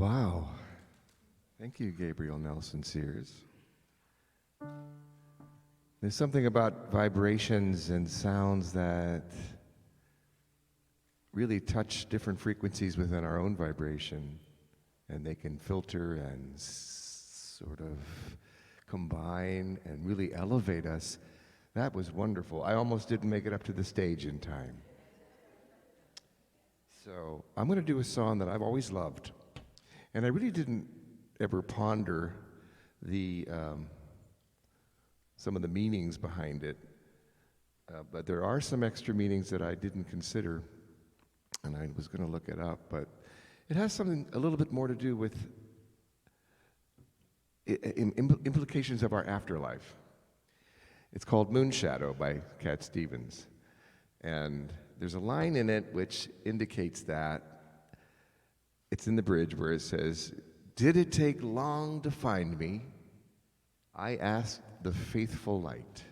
Wow. Thank you, Gabriel Nelson Sears. There's something about vibrations and sounds that really touch different frequencies within our own vibration, and they can filter and sort of combine and really elevate us. That was wonderful. I almost didn't make it up to the stage in time. So I'm going to do a song that I've always loved, and I really didn't ever ponder some of the meanings behind it, but there are some extra meanings that I didn't consider, and I was going to look it up, but it has something a little bit more to do with implications of our afterlife. It's called Moonshadow by Cat Stevens, and there's a line in it which indicates that. It's in the bridge where it says, "Did it take long to find me? I asked the faithful light.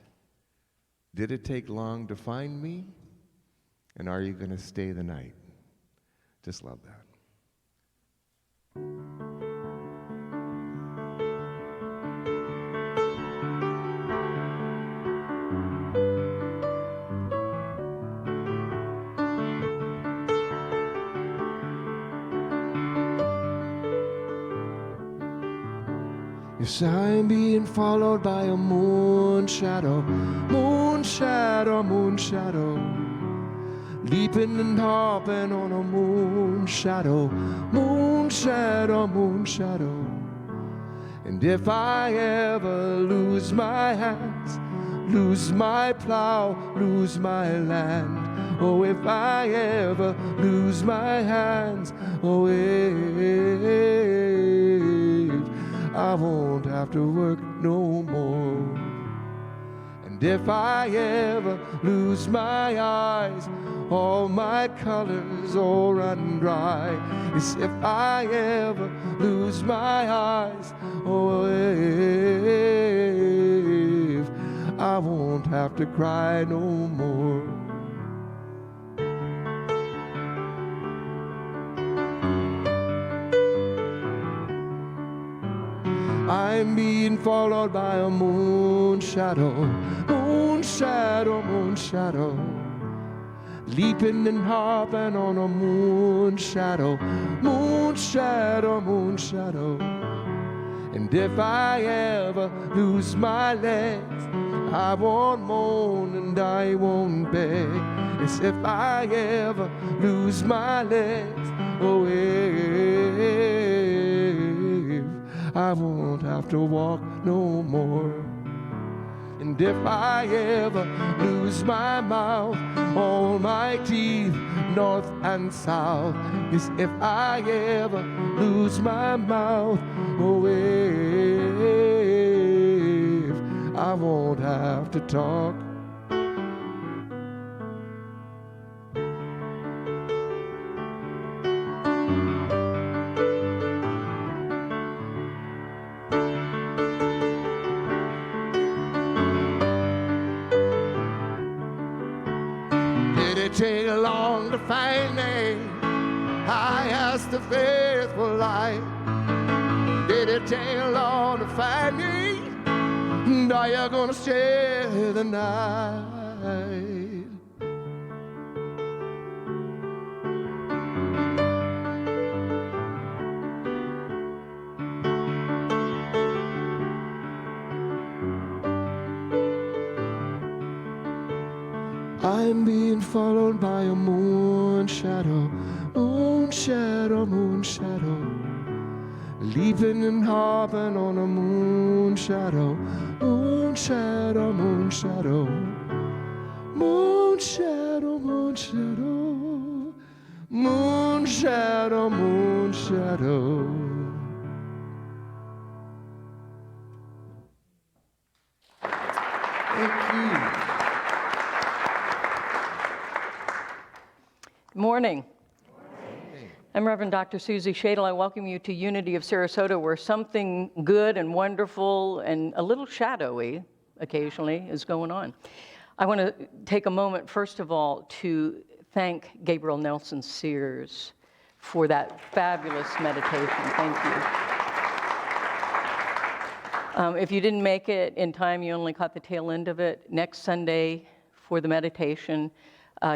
Did it take long to find me? And are you going to stay the night?" Just love that. Yes, I'm being followed by a moon shadow, moon shadow, moon shadow, leaping and hopping on a moon shadow, moon shadow, moon shadow. And if I ever lose my hands, lose my plow, lose my land, oh, if I ever lose my hands, oh, I won't have to work no more. And if I ever lose my eyes, all my colors all run dry. Yes, if I ever lose my eyes, oh, if I won't have to cry no more. I'm being followed by a moon shadow, moon shadow, moon shadow, leaping and hopping on a moon shadow, moon shadow, moon shadow. And if I ever lose my legs, I won't moan and I won't beg. Yes, if I ever lose my legs, oh, I won't have to walk no more. And if I ever lose my mouth, all my teeth, north and south, yes, if I ever lose my mouth, oh, I won't have to talk. Take long to find me, I asked the faithful light. Did it take long to find me? And are you gonna stay the night? I'm being followed by a moon shadow, moon shadow, moon shadow, leaping and hopping on a moon shadow, moon shadow, moon shadow, moon shadow, moon shadow, moon shadow, moon shadow. Thank you. Good morning. I'm Reverend Dr. Susie Shadle. I welcome you to Unity of Sarasota, where something good and wonderful and a little shadowy occasionally is going on. I want to take a moment, first of all, to thank Gabriel Nelson Sears for that fabulous meditation. Thank you. If you didn't make it in time, you only caught the tail end of it. Next Sunday for the meditation,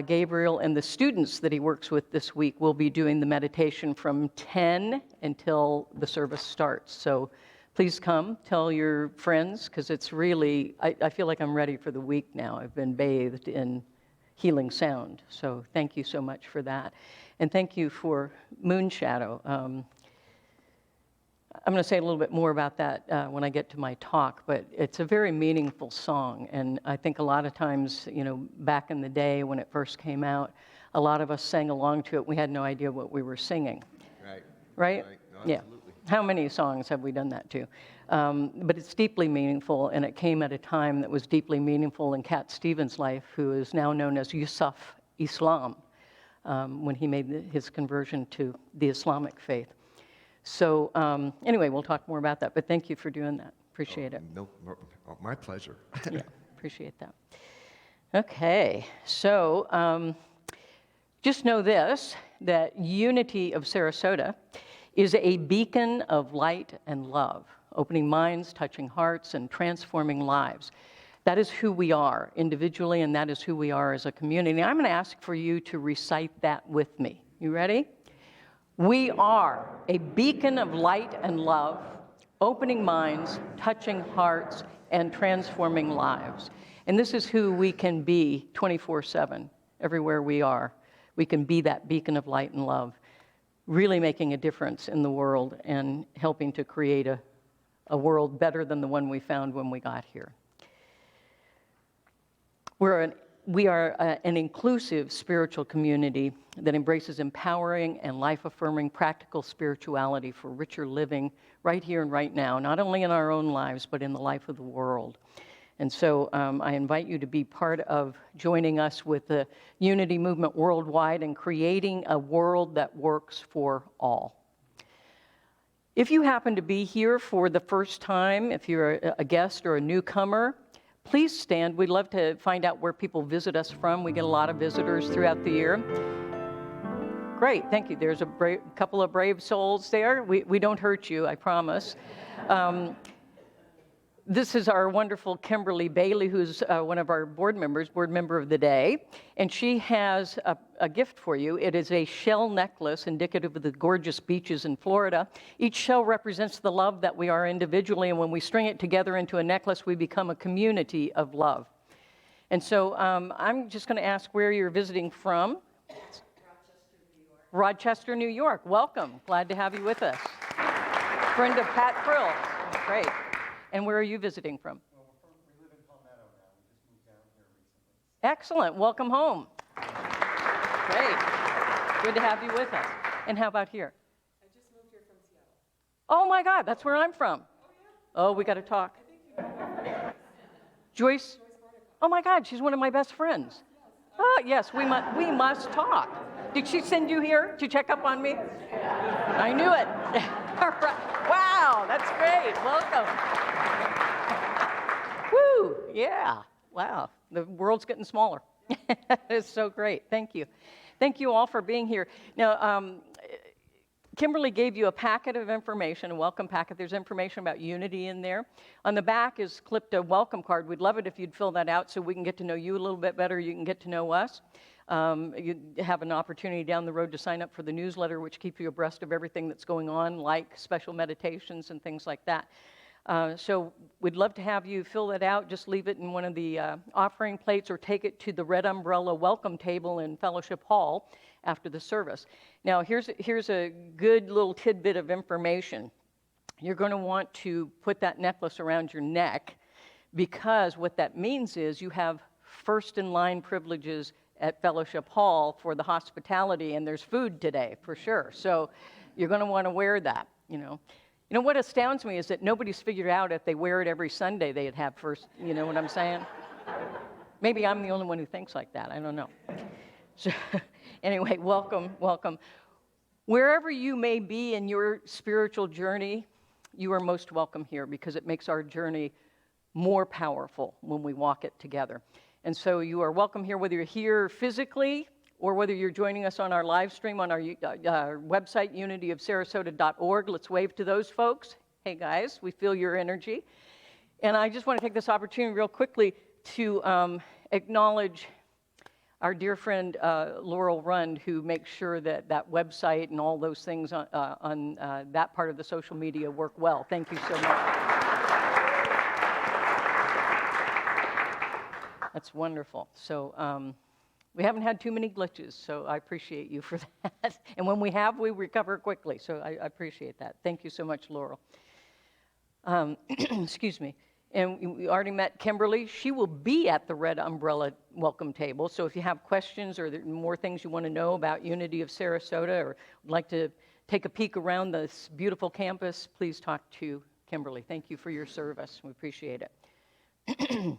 Gabriel and the students that he works with this week will be doing the meditation from 10 until the service starts. So please come, tell your friends, because it's really, I feel like I'm ready for the week now. I've been bathed in healing sound. So thank you so much for that. And thank you for Moon Shadow. I'm going to say a little bit more about that when I get to my talk, but it's a very meaningful song. And I think a lot of times, back in the day when it first came out, a lot of us sang along to it. We had no idea what we were singing. Right? No, yeah. absolutely. How many songs have we done that to? But it's deeply meaningful, and it came at a time that was deeply meaningful in Cat Stevens' life, who is now known as Yusuf Islam, when he made his conversion to the Islamic faith. So anyway, we'll talk more about that, but thank you for doing that. Appreciate it. No, my pleasure. Yeah, appreciate that. Okay, so just know this, that Unity of Sarasota is a beacon of light and love, opening minds, touching hearts, and transforming lives. That is who we are individually, and that is who we are as a community. I'm going to ask for you to recite that with me. You ready? We are a beacon of light and love, opening minds, touching hearts, and transforming lives. And this is who we can be 24/7, everywhere we are. We can be that beacon of light and love, really making a difference in the world and helping to create a world better than the one we found when we got here. We are an inclusive spiritual community that embraces empowering and life-affirming practical spirituality for richer living right here and right now, not only in our own lives, but in the life of the world. And so I invite you to be part of joining us with the Unity Movement worldwide and creating a world that works for all. If you happen to be here for the first time, if you're a guest or a newcomer, please stand. We'd love to find out where people visit us from. We get a lot of visitors throughout the year. Great, thank you. There's a couple of brave souls there. We don't hurt you, I promise. This is our wonderful Kimberly Bailey, who's one of our board member of the day, and she has a gift for you. It is a shell necklace indicative of the gorgeous beaches in Florida. Each shell represents the love that we are individually, and when we string it together into a necklace, we become a community of love. And so I'm just going to ask where you're visiting from. Rochester, New York. Welcome. Glad to have you with us. Friend of Pat Krill. Great. And where are you visiting from? Well, we live in Palmetto now. We just moved down here recently. Excellent. Welcome home. Great. Good to have you with us. And how about here? I just moved here from Seattle. Oh, my God. That's where I'm from. Oh, we got to talk. Joyce? Oh, my God. She's one of my best friends. Oh, yes. We must talk. Did she send you here to check up on me? I knew it. All right. Wow. That's great. Welcome. Woo, yeah, wow, the world's getting smaller. It's so great, thank you. Thank you all for being here. Now, Kimberly gave you a packet of information, a welcome packet. There's information about Unity in there. On the back is clipped a welcome card. We'd love it if you'd fill that out so we can get to know you a little bit better. You can get to know us. You have an opportunity down the road to sign up for the newsletter, which keeps you abreast of everything that's going on, like special meditations and things like that. So we'd love to have you fill that out. Just leave it in one of the offering plates or take it to the Red Umbrella welcome table in Fellowship Hall after the service. Now, here's a good little tidbit of information. You're going to want to put that necklace around your neck because what that means is you have first-in-line privileges at Fellowship Hall for the hospitality, and there's food today, for sure. So you're going to want to wear that, You know, what astounds me is that nobody's figured out if they wear it every Sunday, they'd have first, you know what I'm saying? Maybe I'm the only one who thinks like that, I don't know. So anyway, welcome. Wherever you may be in your spiritual journey, you are most welcome here because it makes our journey more powerful when we walk it together. And so you are welcome here whether you're here physically or whether you're joining us on our live stream on our website, unityofsarasota.org. Let's wave to those folks. Hey, guys, we feel your energy. And I just want to take this opportunity real quickly to acknowledge our dear friend Laurel Rund, who makes sure that that website and all those things on that part of the social media work well. Thank you so much. That's wonderful. So we haven't had too many glitches, so I appreciate you for that. And when we have, we recover quickly, so I appreciate that. Thank you so much, Laurel. Excuse me. And we already met Kimberly. She will be at the Red Umbrella welcome table. So if you have questions or more things you want to know about Unity of Sarasota or would like to take a peek around this beautiful campus, please talk to Kimberly. Thank you for your service. We appreciate it.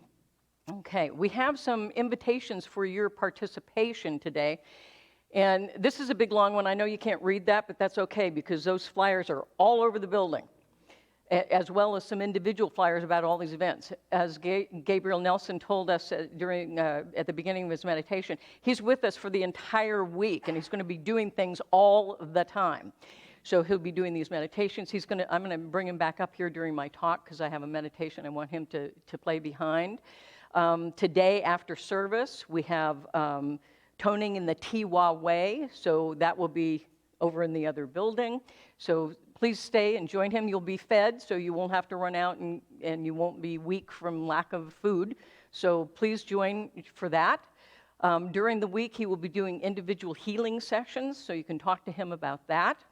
Okay, we have some invitations for your participation today. And this is a big, long one. I know you can't read that, but that's okay because those flyers are all over the building, as well as some individual flyers about all these events. As Gabriel Nelson told us at the beginning of his meditation, he's with us for the entire week, and he's going to be doing things all the time. So he'll be doing these meditations. I'm going to bring him back up here during my talk because I have a meditation I want him to play behind. Today after service, we have toning in the Tiwa Way, so that will be over in the other building. So please stay and join him. You'll be fed, so you won't have to run out and you won't be weak from lack of food. So please join for that. During the week, he will be doing individual healing sessions, so you can talk to him about that.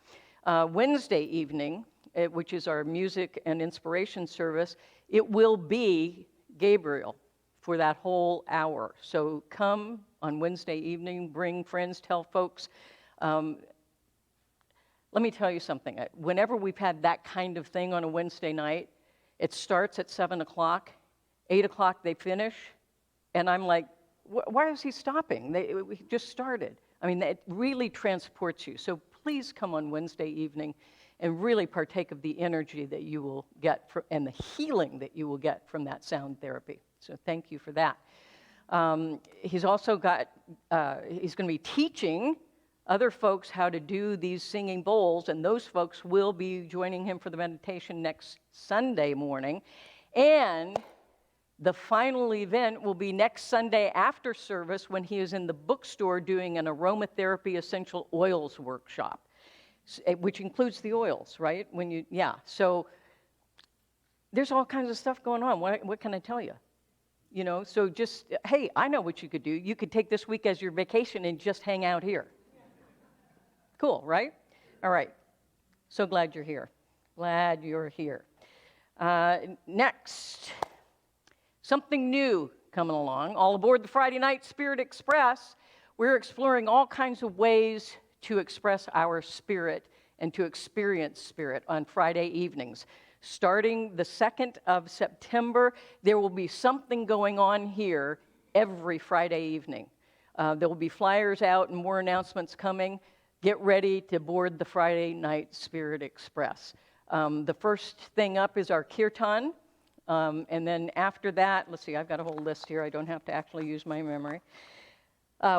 Wednesday evening, which is our music and inspiration service, it will be Gabriel for that whole hour. So come on Wednesday evening, bring friends, tell folks. Let me tell you something. Whenever we've had that kind of thing on a Wednesday night, it starts at 7 o'clock, 8 o'clock they finish, and I'm like, why is he stopping? We just started. I mean, it really transports you. So please come on Wednesday evening and really partake of the energy that you will get and the healing that you will get from that sound therapy. So thank you for that. He's also got, he's going to be teaching other folks how to do these singing bowls, and those folks will be joining him for the meditation next Sunday morning. And the final event will be next Sunday after service when he is in the bookstore doing an aromatherapy essential oils workshop, which includes the oils, right? So there's all kinds of stuff going on. What can I tell you? You know, so just, hey, I know what you could do. You could take this week as your vacation and just hang out here. Cool, right? All right. So glad you're here. Glad you're here. Next, something new coming along. All aboard the Friday Night Spirit Express. We're exploring all kinds of ways to express our spirit and to experience spirit on Friday evenings. Starting the 2nd of September, there will be something going on here every Friday evening. There will be flyers out and more announcements coming. Get ready to board the Friday Night Spirit Express. The first thing up is our kirtan, and then after that, let's see, I've got a whole list here. I don't have to actually use my memory.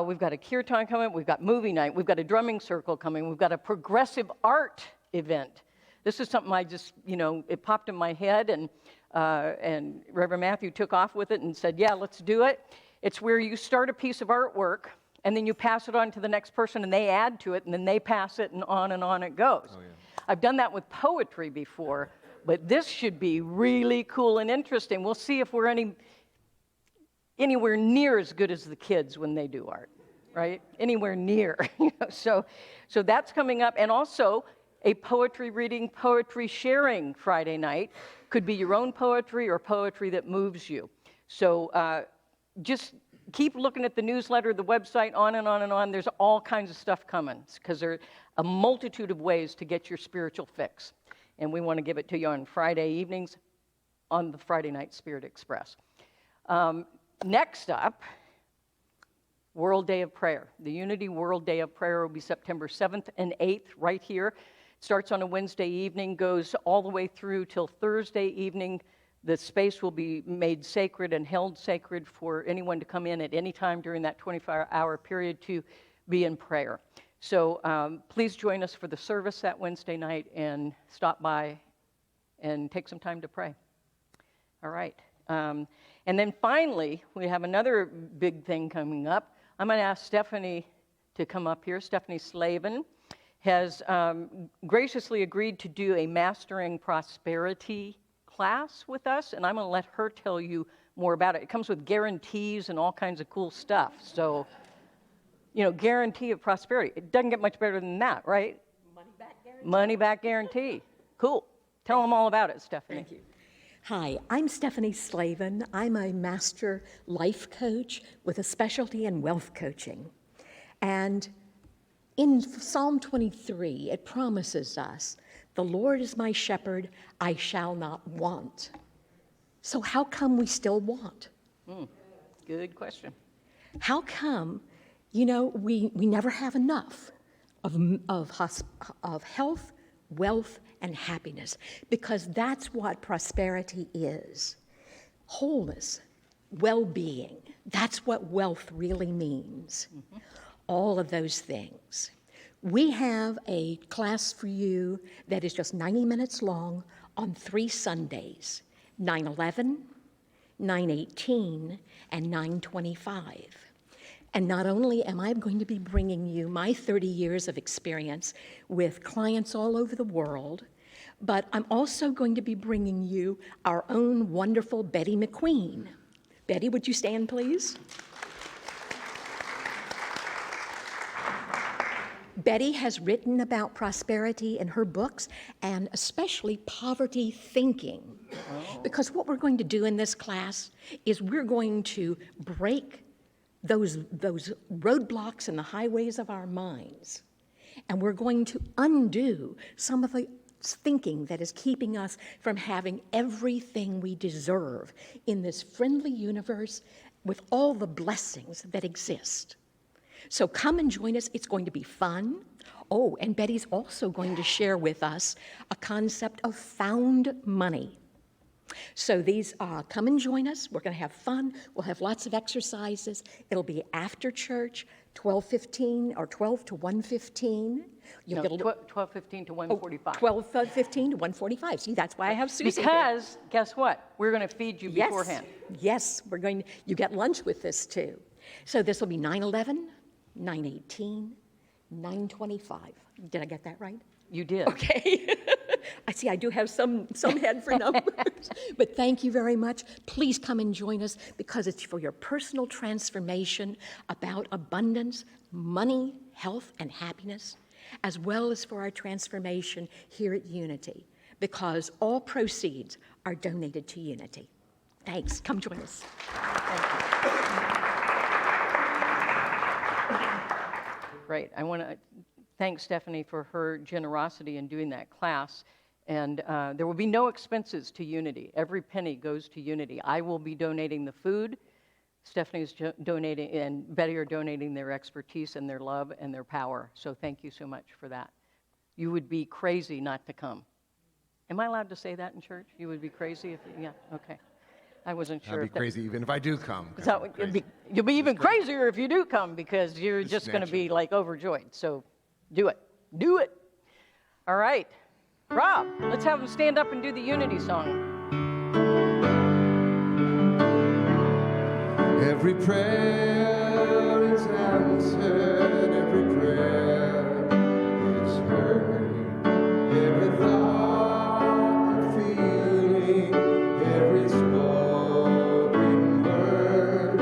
We've got a kirtan coming, we've got movie night, we've got a drumming circle coming, we've got a progressive art event. This is something I just, it popped in my head, and Reverend Matthew took off with it and said, yeah, let's do it. It's where you start a piece of artwork, and then you pass it on to the next person, and they add to it, and then they pass it, and on it goes. Oh, yeah. I've done that with poetry before, but this should be really cool and interesting. We'll see if we're anywhere near as good as the kids when they do art, right? Anywhere near. So that's coming up, and also a poetry reading, poetry sharing Friday night. Could be your own poetry or poetry that moves you. So just keep looking at the newsletter, the website, on and on and on. There's all kinds of stuff coming because there are a multitude of ways to get your spiritual fix. And we want to give it to you on Friday evenings on the Friday Night Spirit Express. Next up, World Day of Prayer. The Unity World Day of Prayer will be September 7th and 8th right here. It starts on a Wednesday evening, goes all the way through till Thursday evening. The space will be made sacred and held sacred for anyone to come in at any time during that 24-hour period to be in prayer. So please join us for the service that Wednesday night and stop by and take some time to pray. All right. And then finally, we have another big thing coming up. I'm going to ask Stephanie to come up here. Stephanie Slavin has graciously agreed to do a Mastering Prosperity class with us, and I'm going to let her tell you more about it. It comes with guarantees and all kinds of cool stuff. So, guarantee of prosperity. It doesn't get much better than that, right? Money back guarantee. Money back guarantee. Cool. Tell them all about it, Stephanie. Thank you. Hi, I'm Stephanie Slavin. I'm a master life coach with a specialty in wealth coaching. And in Psalm 23, it promises us, "The Lord is my shepherd, I shall not want." So how come we still want? Good question. How come, we never have enough of health, wealth, and happiness? Because that's what prosperity is. Wholeness, well-being. That's what wealth really means. Mm-hmm. All of those things. We have a class for you that is just 90 minutes long on 3 Sundays, 9/11, 9/18, and 9/25. And not only am I going to be bringing you my 30 years of experience with clients all over the world, but I'm also going to be bringing you our own wonderful Betty McQueen. Betty, would you stand, please? Betty has written about prosperity in her books, and especially poverty thinking. Because what we're going to do in this class is we're going to break those roadblocks in the highways of our minds, and we're going to undo some of the thinking that is keeping us from having everything we deserve in this friendly universe with all the blessings that exist. So come and join us. It's going to be fun. Oh, and Betty's also going to share with us a concept of found money. So come and join us. We're going to have fun. We'll have lots of exercises. It'll be after church, 12:15 or 12 to 1:15. 12:15 to 1:45. 12:15 to 1:45. See, that's why I have Susie Because, here. guess what? We're going to feed you beforehand. Yes, you get lunch with this too. So this will be 9/11, 9/18, 9/25. Did I get that right? You did. Okay. I see I do have some head for numbers. But thank you very much. Please come and join us because it's for your personal transformation about abundance, money, health, and happiness, as well as for our transformation here at Unity, because all proceeds are donated to Unity. Thanks. Come join us. Thank you. Great. I want to thank Stephanie for her generosity in doing that class. And there will be no expenses to Unity. Every penny goes to Unity. I will be donating the food. Stephanie's donating, and Betty are donating their expertise and their love and their power. So thank you so much for that. You would be crazy not to come. Am I allowed to say that in church? You would be crazy if, yeah, okay. I wasn't sure. I'd be crazy even if I do come. So you'll be even crazier if you do come because you're just going to be like overjoyed. So do it. Do it. All right. Rob, let's have him stand up and do the Unity song. Every prayer is answered, every prayer is heard, every thought and feeling, every spoken word,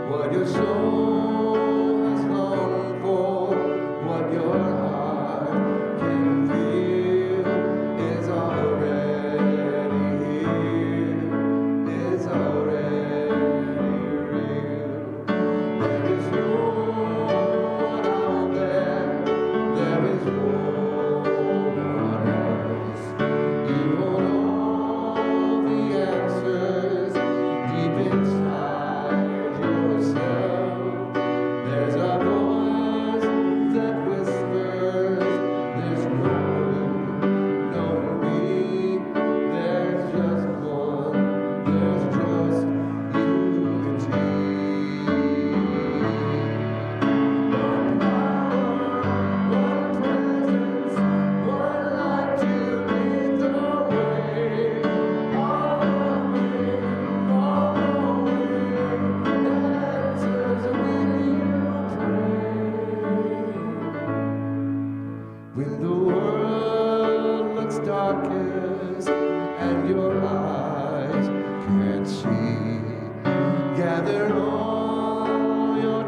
what your soul has longed for, what your heart can feel is already here, is already real.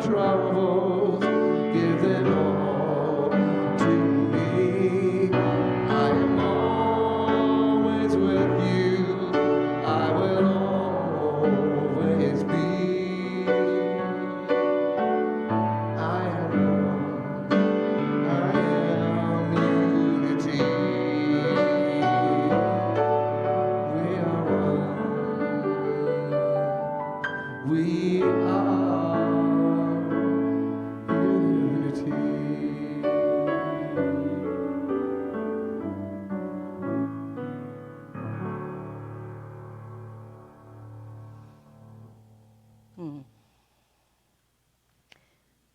troubles, give them all to me. I am always with you. I will always be. I am unity. We are one. We are unity.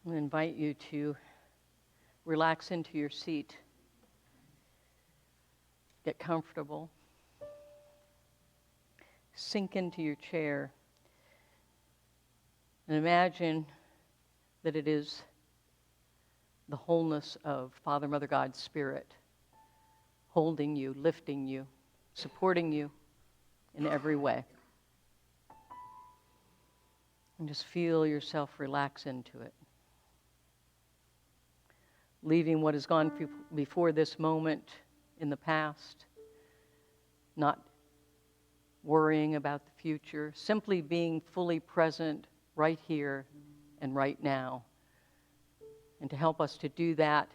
I invite you to relax into your seat, get comfortable, sink into your chair, and imagine that it is the wholeness of Father, Mother, God, Spirit holding you, lifting you, supporting you in every way. And just feel yourself relax into it. Leaving what has gone before this moment in the past, not worrying about the future, simply being fully present right here and right now. And to help us to do that,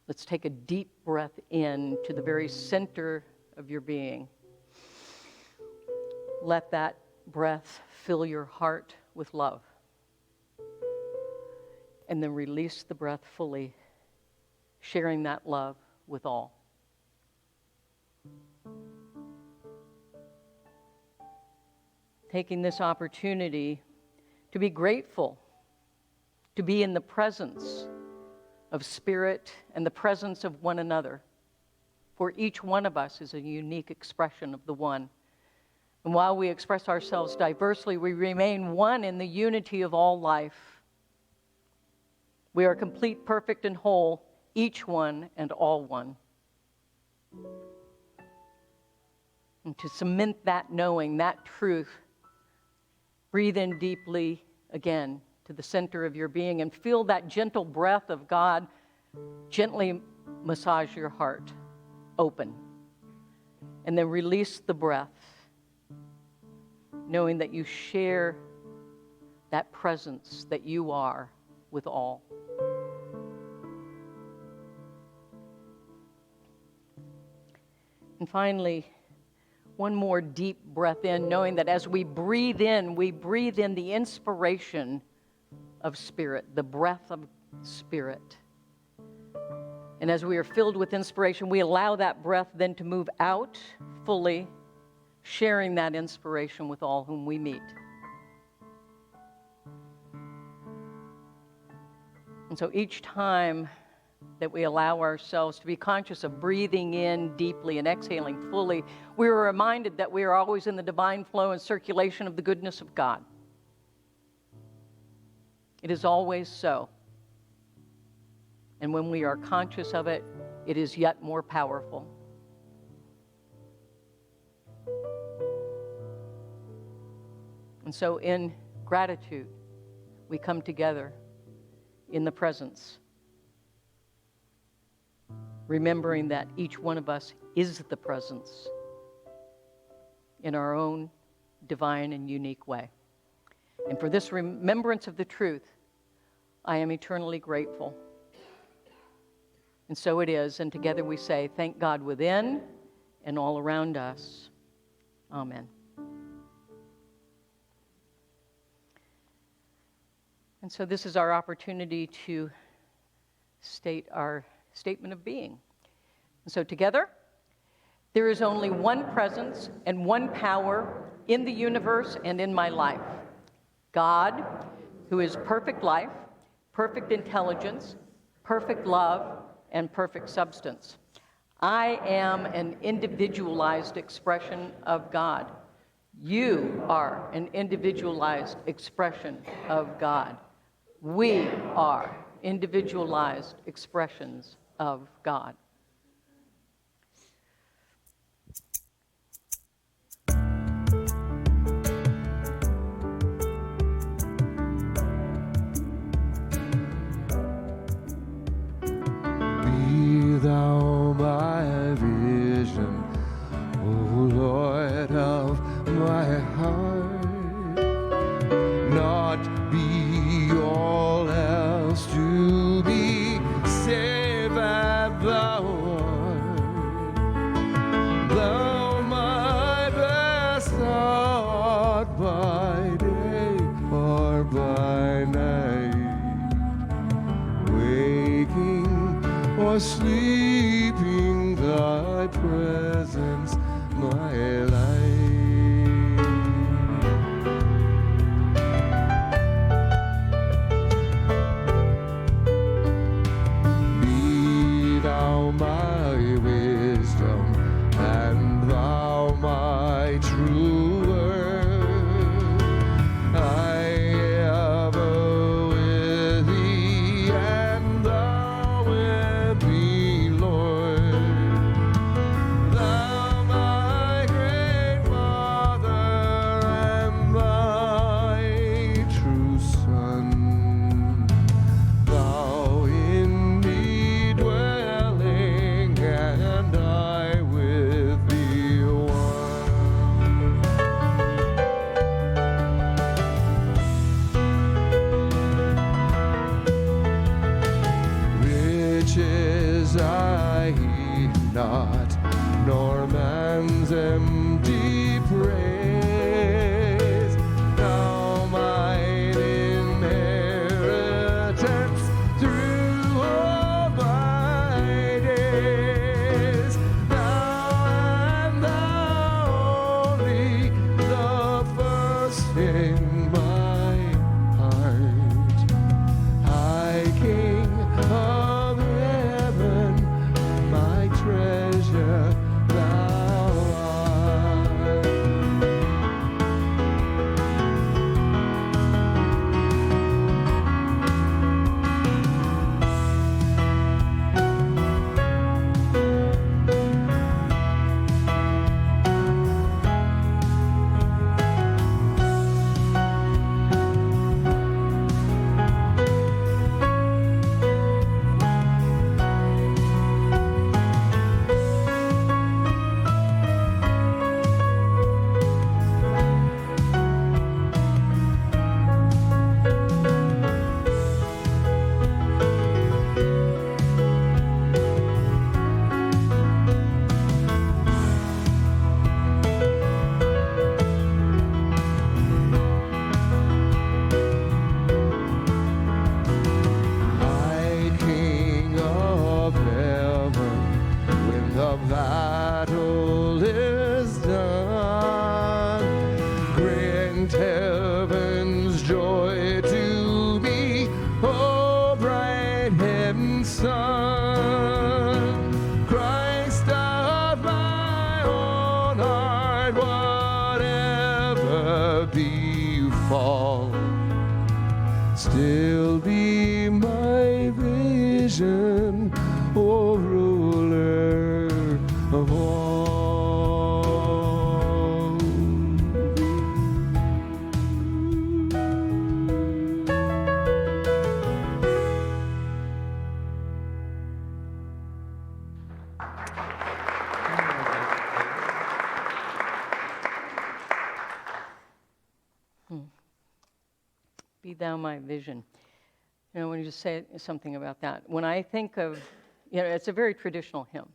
let's take a deep breath in to the very center of your being. Let that breath fill your heart with love. And then release the breath fully, sharing that love with all. Taking this opportunity to be grateful, to be in the presence of Spirit and the presence of one another. For each one of us is a unique expression of the one. And while we express ourselves diversely, we remain one in the unity of all life. We are complete, perfect, and whole, each one and all one. And to cement that knowing, that truth, breathe in deeply again to the center of your being and feel that gentle breath of God gently massage your heart open. And then release the breath, knowing that you share that presence that you are with all. And finally, one more deep breath in, knowing that as we breathe in the inspiration of Spirit, the breath of Spirit. And as we are filled with inspiration, we allow that breath then to move out fully, sharing that inspiration with all whom we meet. And so each time that we allow ourselves to be conscious of breathing in deeply and exhaling fully, we are reminded that we are always in the divine flow and circulation of the goodness of God. It is always so. And when we are conscious of it, it is yet more powerful. And so in gratitude, we come together in the presence, remembering that each one of us is the presence in our own divine and unique way. And for this remembrance of the truth, I am eternally grateful. And so it is, and together we say, thank God within and all around us. Amen. And so this is our opportunity to state our statement of being. And so together, there is only one presence and one power in the universe and in my life. God, who is perfect life, perfect intelligence, perfect love, and perfect substance. I am an individualized expression of God. You are an individualized expression of God. We are individualized expressions of God. or sleeping, thy presence, my life. Be thou my wisdom, and thou my true word. I ever with thee, and thou with me, Lord. Thou my great Father, and my true Son. Thou in me dwelling, and I with thee one. Riches I heed not, nor man's empty praise. Thou mine inheritance through all my days. Thou and thou only, the first in my heart. High King of heaven, my treasure thou art. High King of heaven, when the battle is done, grant heaven's joy to me, O bright heaven's Son. Christ of my own heart, whatever befall, still be my vision, O ruler of all. Be thou my vision. You know, when you just say something about that, when I think of, you know, it's a very traditional hymn.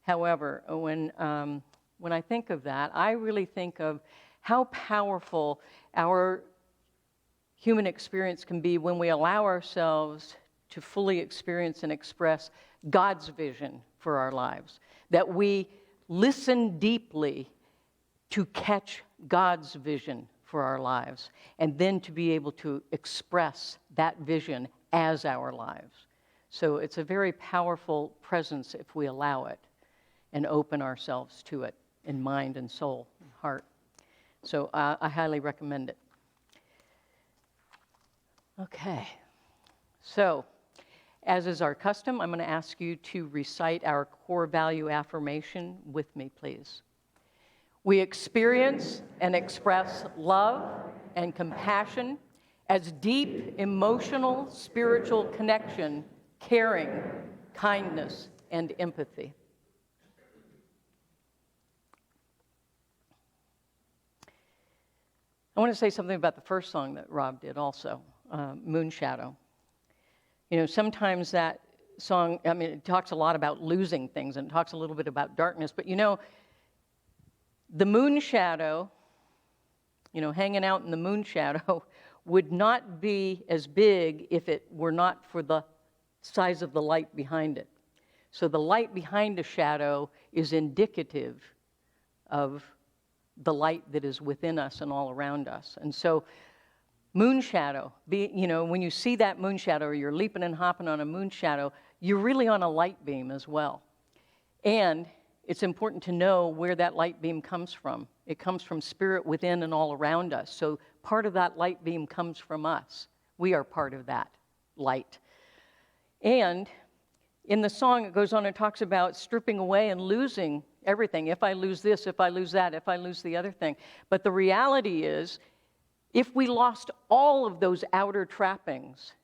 However, when I think of that, I really think of how powerful our human experience can be when we allow ourselves to fully experience and express God's vision for our lives. That we listen deeply to catch God's vision for our lives, and then to be able to express that vision as our lives. So it's a very powerful presence if we allow it and open ourselves to it in mind and soul and heart. So I highly recommend it. Okay, so as is our custom, I'm going to ask you to recite our core value affirmation with me, please. We experience and express love and compassion as deep emotional, spiritual connection, caring, kindness, and empathy. I want to say something about the first song that Rob did also, Moon Shadow. You know, sometimes that song, I mean, it talks a lot about losing things and it talks a little bit about darkness, but you know, the moon shadow, you know, hanging out in the moon shadow would not be as big if it were not for the size of the light behind it. So the light behind a shadow is indicative of the light that is within us and all around us. And so moon shadow, when you see that moon shadow or you're leaping and hopping on a moon shadow, you're really on a light beam as well. And it's important to know where that light beam comes from. It comes from spirit within and all around us. So part of that light beam comes from us. We are part of that light. And in the song, it goes on and talks about stripping away and losing everything. If I lose this, if I lose that, if I lose the other thing. But the reality is, if we lost all of those outer trappings,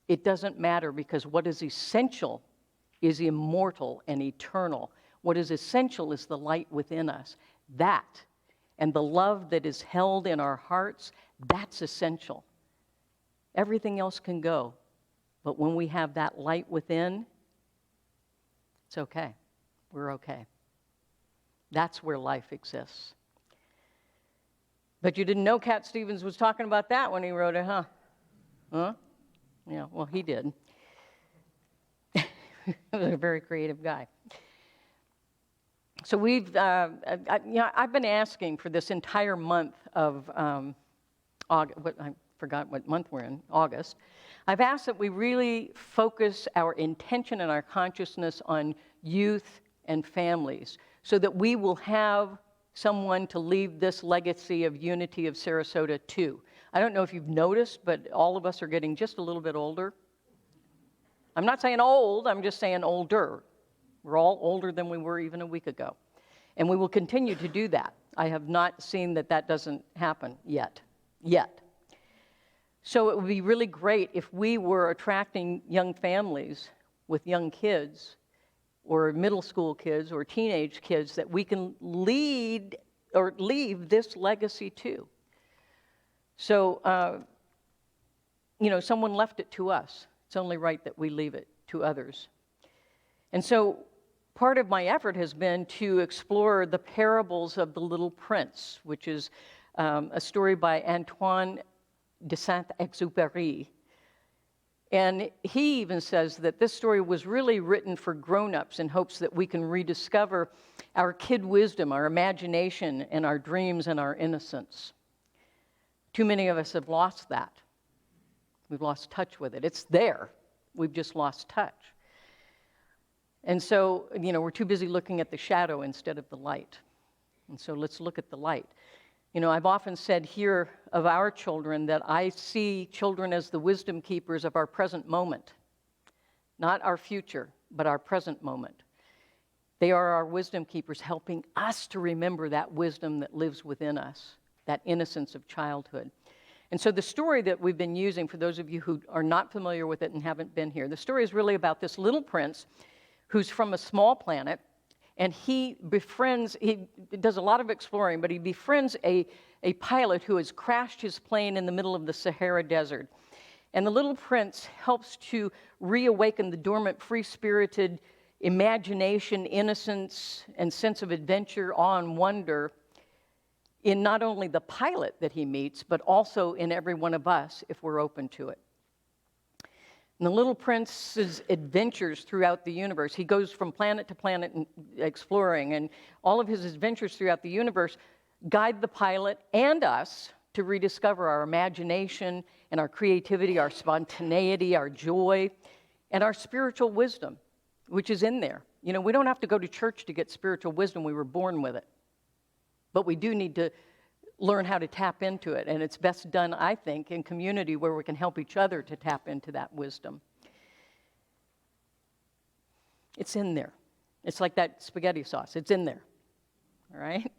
it doesn't matter, because what is essential is immortal and eternal. What is essential is the light within us. That, and the love that is held in our hearts, that's essential. Everything else can go. But when we have that light within, it's okay. We're okay. That's where life exists. But you didn't know Cat Stevens was talking about that when he wrote it, huh? Huh? Yeah, well, he did. He was a very creative guy. So I've been asking for this entire month of August. I forgot what month we're in, August. I've asked that we really focus our intention and our consciousness on youth and families, so that we will have someone to leave this legacy of unity of Sarasota to. I don't know if you've noticed, but all of us are getting just a little bit older. I'm not saying old, I'm just saying older. We're all older than we were even a week ago. And we will continue to do that. I have not seen that doesn't happen yet. So it would be really great if we were attracting young families with young kids, or middle school kids, or teenage kids, that we can lead or leave this legacy to. So, someone left it to us. It's only right that we leave it to others. And so part of my effort has been to explore the parables of the Little Prince, which is a story by Antoine de Saint-Exupéry. And he even says that this story was really written for grown-ups in hopes that we can rediscover our kid wisdom, our imagination, and our dreams and our innocence. Too many of us have lost that. We've lost touch with it. It's there. We've just lost touch. And so, we're too busy looking at the shadow instead of the light. And so let's look at the light. I've often said here of our children that I see children as the wisdom keepers of our present moment. Not our future, but our present moment. They are our wisdom keepers, helping us to remember that wisdom that lives within us, that innocence of childhood. And so the story that we've been using, for those of you who are not familiar with it and haven't been here, the story is really about this little prince who's from a small planet, and he does a lot of exploring, but he befriends a pilot who has crashed his plane in the middle of the Sahara Desert. And the little prince helps to reawaken the dormant, free-spirited imagination, innocence, and sense of adventure, awe, and wonder in not only the pilot that he meets, but also in every one of us if we're open to it. And the little prince's adventures throughout the universe, he goes from planet to planet and exploring, and all of his adventures throughout the universe guide the pilot and us to rediscover our imagination and our creativity, our spontaneity, our joy, and our spiritual wisdom, which is in there. We don't have to go to church to get spiritual wisdom. We were born with it. But we do need to learn how to tap into it, and it's best done, I think, in community where we can help each other to tap into that wisdom. It's in there. It's like that spaghetti sauce. It's in there, all right?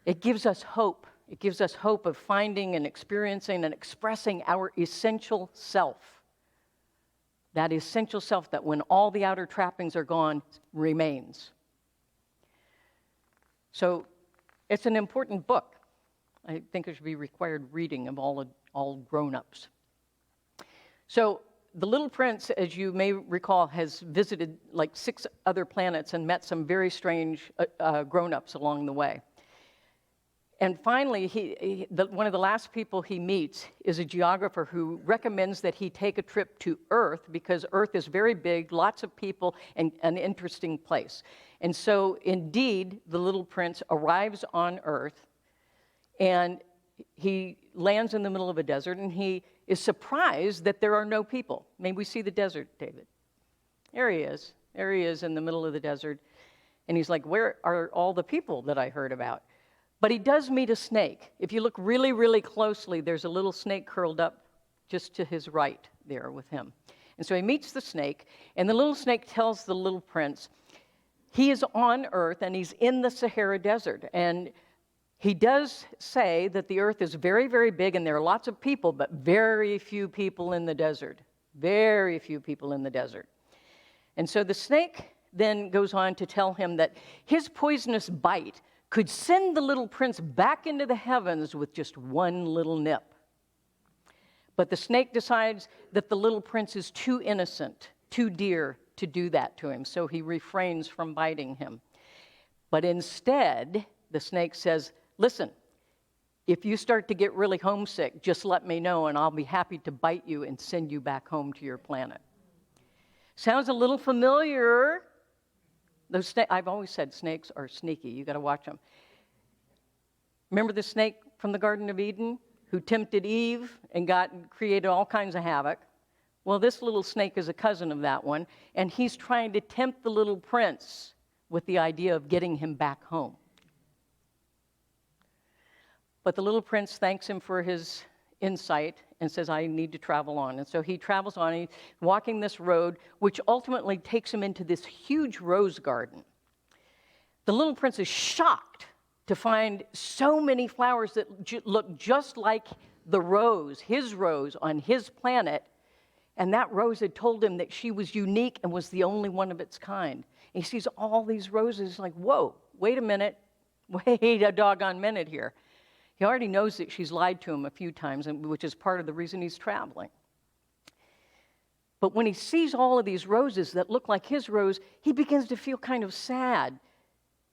It gives us hope. It gives us hope of finding and experiencing and expressing our essential self. That essential self that when all the outer trappings are gone, remains. So it's an important book. I think it should be required reading of all grown-ups. So the little prince, as you may recall, has visited like 6 other planets and met some very strange grown-ups along the way. And finally, one of the last people he meets is a geographer who recommends that he take a trip to Earth because Earth is very big, lots of people, and an interesting place. And so, indeed, the little prince arrives on Earth, and he lands in the middle of a desert, and he is surprised that there are no people. May we see the desert, David? There he is. There he is in the middle of the desert. And he's like, where are all the people that I heard about? But he does meet a snake. If you look really, really closely, there's a little snake curled up just to his right there with him. And so he meets the snake, and the little snake tells the little prince, he is on Earth, and he's in the Sahara Desert. And he does say that the Earth is very, very big, and there are lots of people, but very few people in the desert. Very few people in the desert. And so the snake then goes on to tell him that his poisonous bite could send the little prince back into the heavens with just one little nip. But the snake decides that the little prince is too innocent, too dear to do that to him, so he refrains from biting him. But instead, the snake says, listen, if you start to get really homesick, just let me know and I'll be happy to bite you and send you back home to your planet. Sounds a little familiar. I've always said snakes are sneaky. You got to watch them. Remember the snake from the Garden of Eden who tempted Eve and created all kinds of havoc? Well, this little snake is a cousin of that one, and he's trying to tempt the little prince with the idea of getting him back home. But the little prince thanks him for his insight and says, I need to travel on. And so he travels on, he's walking this road, which ultimately takes him into this huge rose garden. The little prince is shocked to find so many flowers that look just like the rose, his rose on his planet. And that rose had told him that she was unique and was the only one of its kind. And he sees all these roses like, whoa, wait a minute, wait a doggone minute here. He already knows that she's lied to him a few times, which is part of the reason he's traveling. But when he sees all of these roses that look like his rose, he begins to feel kind of sad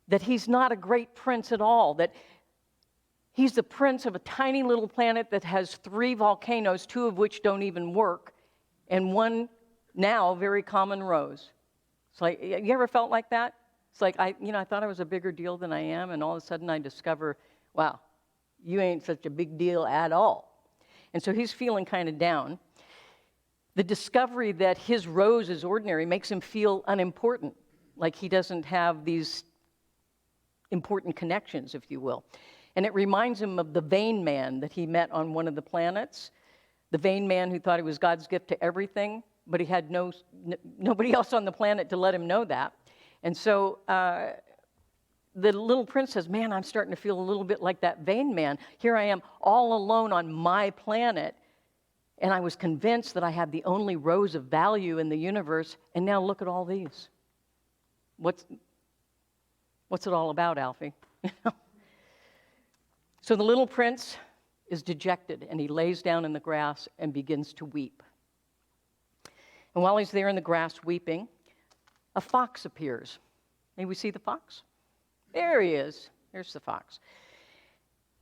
that he's not a great prince at all, that he's the prince of a tiny little planet that has 3 volcanoes, 2 of which don't even work, and one now very common rose. It's like, you ever felt like that? It's like, I thought I was a bigger deal than I am, and all of a sudden I discover, wow, you ain't such a big deal at all. And so he's feeling kind of down. The discovery that his rose is ordinary makes him feel unimportant, like he doesn't have these important connections, if you will. And it reminds him of the vain man that he met on one of the planets, the vain man who thought he was God's gift to everything, but he had nobody else on the planet to let him know that. And so the little prince says, man, I'm starting to feel a little bit like that vain man. Here I am all alone on my planet, and I was convinced that I had the only rose of value in the universe, and now look at all these. What's it all about, Alfie? So the little prince is dejected, and he lays down in the grass and begins to weep. And while he's there in the grass weeping, a fox appears. May we see the fox? There he is. There's the fox.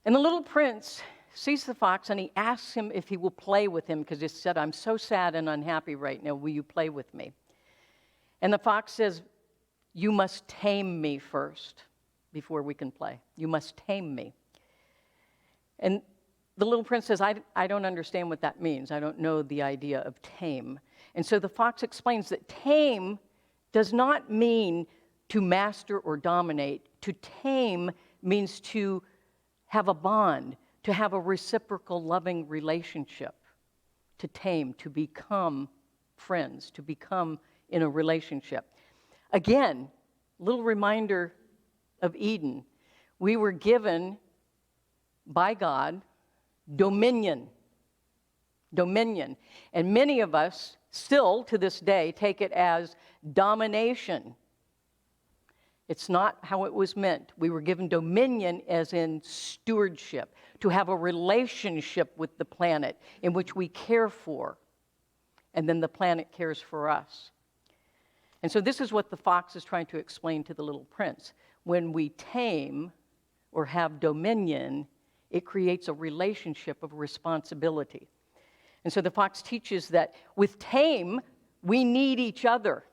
And the little prince sees the fox, and he asks him if he will play with him, because he said, I'm so sad and unhappy right now. Will you play with me? And the fox says, you must tame me first before we can play. You must tame me. And the little prince says, I don't understand what that means. I don't know the idea of tame. And so the fox explains that tame does not mean to master or dominate. To tame means to have a bond, to have a reciprocal loving relationship. To tame, to become friends, to become in a relationship. Again, little reminder of Eden. We were given by God dominion. Dominion. And many of us still to this day take it as domination. It's not how it was meant. We were given dominion as in stewardship, to have a relationship with the planet in which we care for, and then the planet cares for us. And so this is what the fox is trying to explain to the little prince. When we tame, or have dominion, it creates a relationship of responsibility. And so the fox teaches that with tame, we need each other.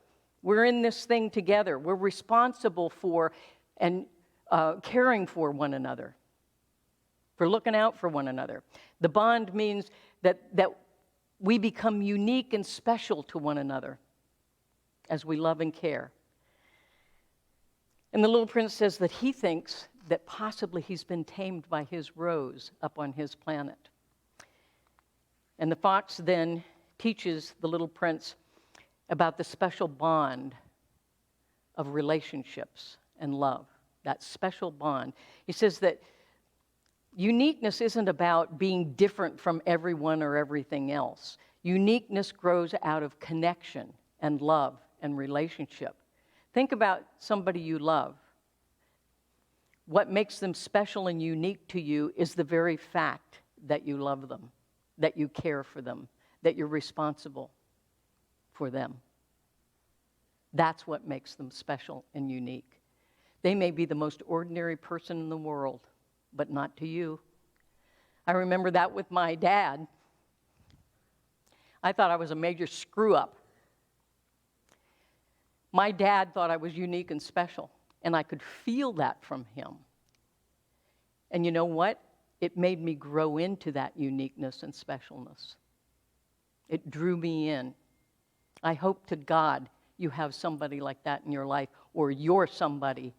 We're in this thing together. We're responsible for and caring for one another, for looking out for one another. The bond means that we become unique and special to one another as we love and care. And the little prince says that he thinks that possibly he's been tamed by his rose up on his planet. And the fox then teaches the little prince about the special bond of relationships and love, that special bond. He says that uniqueness isn't about being different from everyone or everything else. Uniqueness grows out of connection and love and relationship. Think about somebody you love. What makes them special and unique to you is the very fact that you love them, that you care for them, that you're responsible for them. That's what makes them special and unique. They may be the most ordinary person in the world, but not to you. I remember that with my dad. I thought I was a major screw-up. My dad thought I was unique and special, and I could feel that from him. And you know what? It made me grow into that uniqueness and specialness. It drew me in. I hope to God you have somebody like that in your life, or you're somebody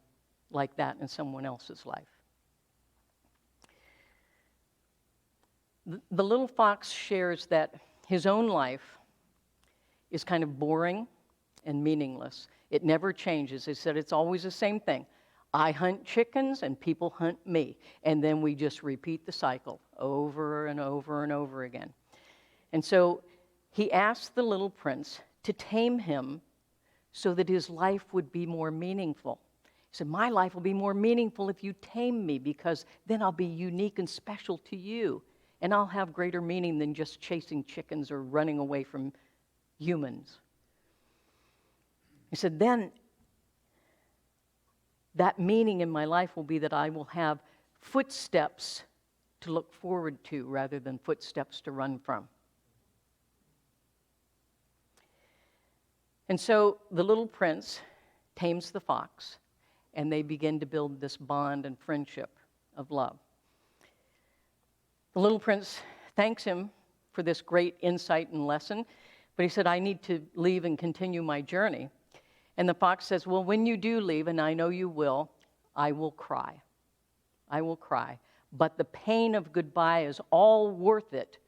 like that in someone else's life. The little fox shares that his own life is kind of boring and meaningless. It never changes. He said it's always the same thing. I hunt chickens and people hunt me. And then we just repeat the cycle over and over and over again. And so he asked the little prince to tame him so that his life would be more meaningful. He said, my life will be more meaningful if you tame me, because then I'll be unique and special to you. And I'll have greater meaning than just chasing chickens or running away from humans. He said, then that meaning in my life will be that I will have footsteps to look forward to rather than footsteps to run from. And so the little prince tames the fox, and they begin to build this bond and friendship of love. The little prince thanks him for this great insight and lesson, but he said, I need to leave and continue my journey. And the fox says, well, when you do leave, and I know you will, I will cry. I will cry. But the pain of goodbye is all worth it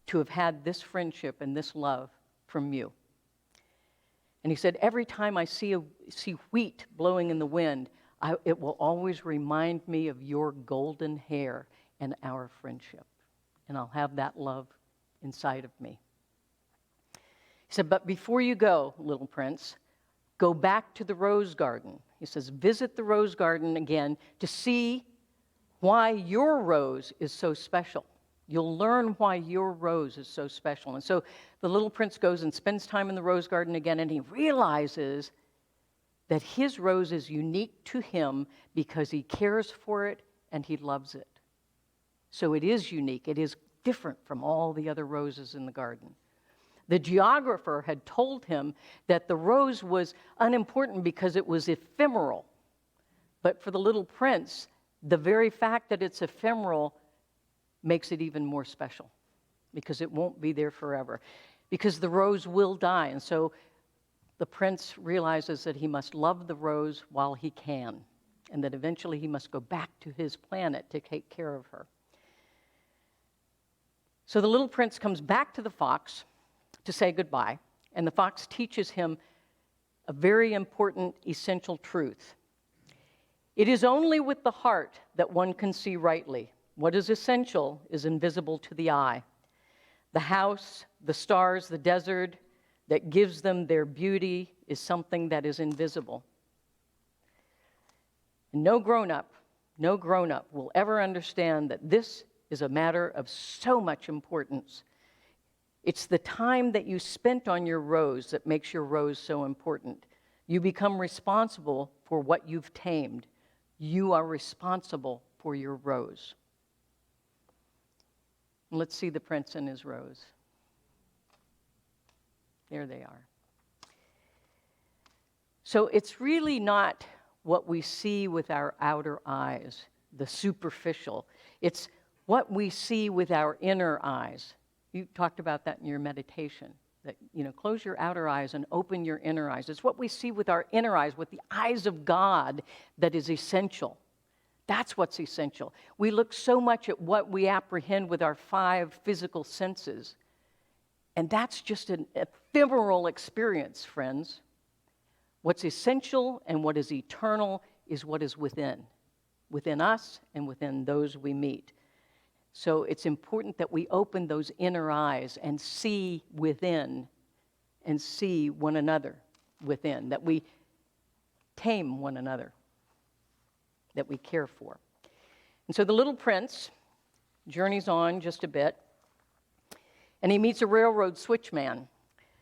to have had this friendship and this love from you. And he said, every time I see wheat blowing in the wind, it will always remind me of your golden hair and our friendship. And I'll have that love inside of me. He said, but before you go, little prince, go back to the rose garden. He says, visit the rose garden again to see why your rose is so special. You'll learn why your rose is so special. And so the little prince goes and spends time in the rose garden again, and he realizes that his rose is unique to him because he cares for it and he loves it. So it is unique. It is different from all the other roses in the garden. The geographer had told him that the rose was unimportant because it was ephemeral. But for the little prince, the very fact that it's ephemeral makes it even more special, because it won't be there forever, because the rose will die. And so the prince realizes that he must love the rose while he can, and that eventually he must go back to his planet to take care of her. So the little prince comes back to the fox to say goodbye, and the fox teaches him a very important, essential truth. It is only with the heart that one can see rightly. What is essential is invisible to the eye. The house, the stars, the desert that gives them their beauty is something that is invisible. And no grown-up will ever understand that this is a matter of so much importance. It's the time that you spent on your rose that makes your rose so important. You become responsible for what you've tamed. You are responsible for your rose. Let's see the prince and his rose. There they are. So it's really not what we see with our outer eyes, the superficial. It's what we see with our inner eyes. You talked about that in your meditation, that, close your outer eyes and open your inner eyes. It's what we see with our inner eyes, with the eyes of God, that is essential. That's what's essential. We look so much at what we apprehend with our 5 physical senses, and that's just an ephemeral experience, friends. What's essential and what is eternal is what is within us and within those we meet. So it's important that we open those inner eyes and see within and see one another within, that we tame one another, that we care for. And so the little prince journeys on just a bit, and he meets a railroad switchman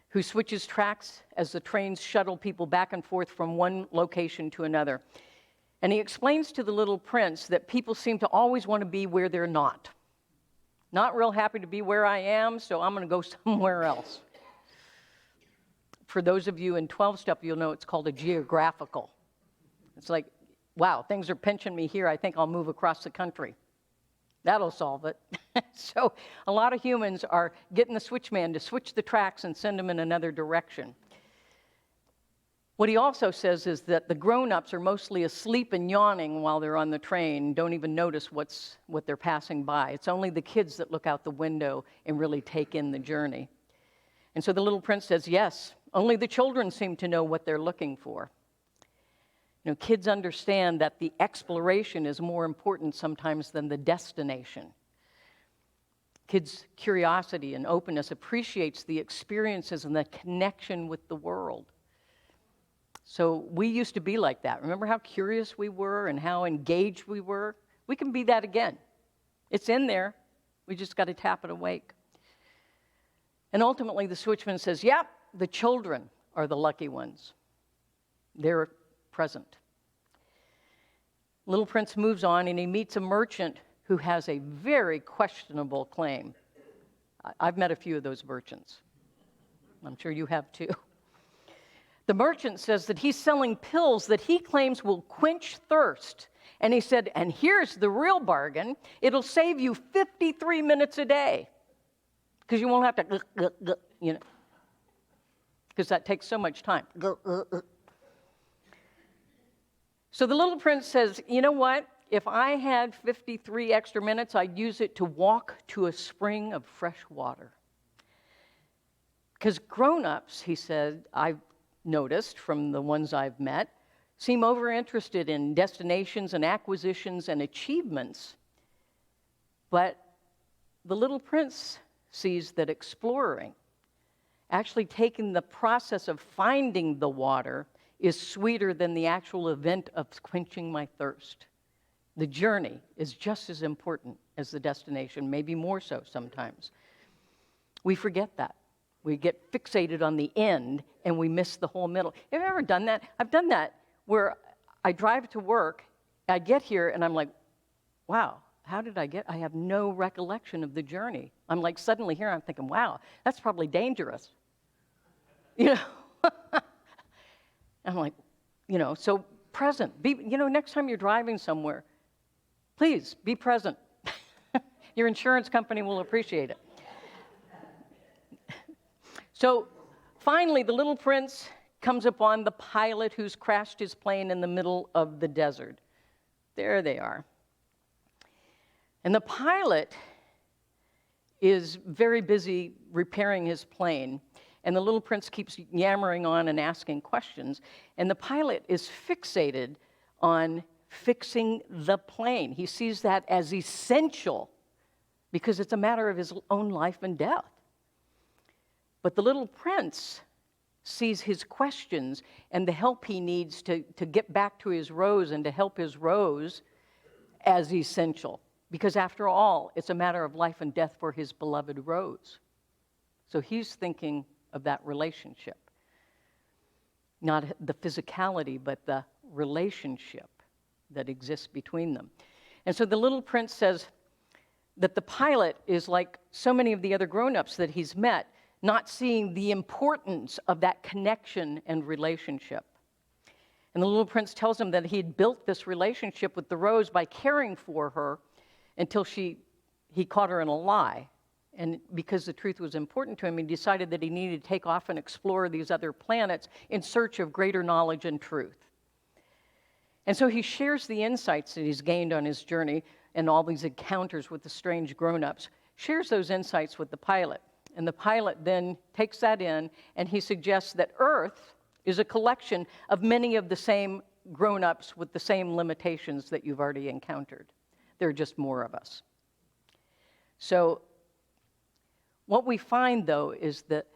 who switches tracks as the trains shuttle people back and forth from one location to another. And he explains to the little prince that people seem to always want to be where they're not. Not real happy to be where I am, so I'm going to go somewhere else. For those of you in 12-step, you'll know it's called a geographical. It's like, wow, things are pinching me here. I think I'll move across the country. That'll solve it. So a lot of humans are getting the switchman to switch the tracks and send them in another direction. What he also says is that the grown-ups are mostly asleep and yawning while they're on the train, don't even notice what they're passing by. It's only the kids that look out the window and really take in the journey. And so the little prince says, yes, only the children seem to know what they're looking for. Kids understand that the exploration is more important sometimes than the destination. Kids' curiosity and openness appreciates the experiences and the connection with the world. So we used to be like that. Remember how curious we were and how engaged we were? We can be that again. It's in there. We just got to tap it awake. And ultimately, the switchman says, yep, the children are the lucky ones. They're present. Little Prince moves on, and he meets a merchant who has a very questionable claim. I've met a few of those merchants. I'm sure you have too. The merchant says that he's selling pills that he claims will quench thirst. And he said, and here's the real bargain. It'll save you 53 minutes a day. Because you won't have to, because that takes so much time. So the little prince says, you know what? If I had 53 extra minutes, I'd use it to walk to a spring of fresh water. Because grown-ups, he said, I've noticed from the ones I've met, seem overinterested in destinations and acquisitions and achievements. But the little prince sees that exploring, actually taking the process of finding the water, is sweeter than the actual event of quenching my thirst. The journey is just as important as the destination, maybe more so sometimes. We forget that. We get fixated on the end, and we miss the whole middle. Have you ever done that? I've done that where I drive to work, I get here, and I'm like, wow, how did I get? I have no recollection of the journey. I'm like suddenly here, I'm thinking, wow, that's probably dangerous. I'm like, so present. Next time you're driving somewhere, please be present. Your insurance company will appreciate it. So finally, the little prince comes upon the pilot who's crashed his plane in the middle of the desert. There they are. And the pilot is very busy repairing his plane, and the little prince keeps yammering on and asking questions, and the pilot is fixated on fixing the plane. He sees that as essential because it's a matter of his own life and death. But the little prince sees his questions and the help he needs to get back to his rose and to help his rose as essential. Because after all, it's a matter of life and death for his beloved rose. So he's thinking of that relationship. Not the physicality, but the relationship. that exists between them. And so the little prince says that the pilot is like so many of the other grown-ups that he's met, not seeing the importance of that connection and relationship. And the little prince tells him that he had built this relationship with the rose by caring for her until he caught her in a lie. And because the truth was important to him, he decided that he needed to take off and explore these other planets in search of greater knowledge and truth. And so he shares the insights that he's gained on his journey and all these encounters with the strange grown-ups, shares those insights with the pilot. And the pilot then takes that in, and he suggests that Earth is a collection of many of the same grown-ups with the same limitations that you've already encountered. There are just more of us. So what we find, though, is that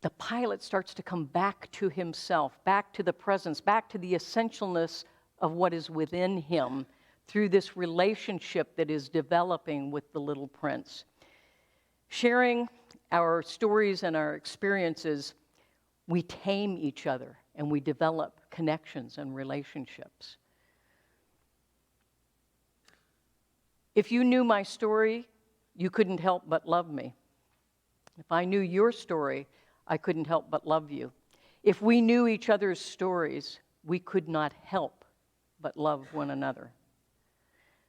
the pilot starts to come back to himself, back to the presence, back to the essentialness of what is within him through this relationship that is developing with the little prince. Sharing our stories and our experiences, we tame each other and we develop connections and relationships. If you knew my story, you couldn't help but love me. If I knew your story, I couldn't help but love you. If we knew each other's stories, we could not help but love one another.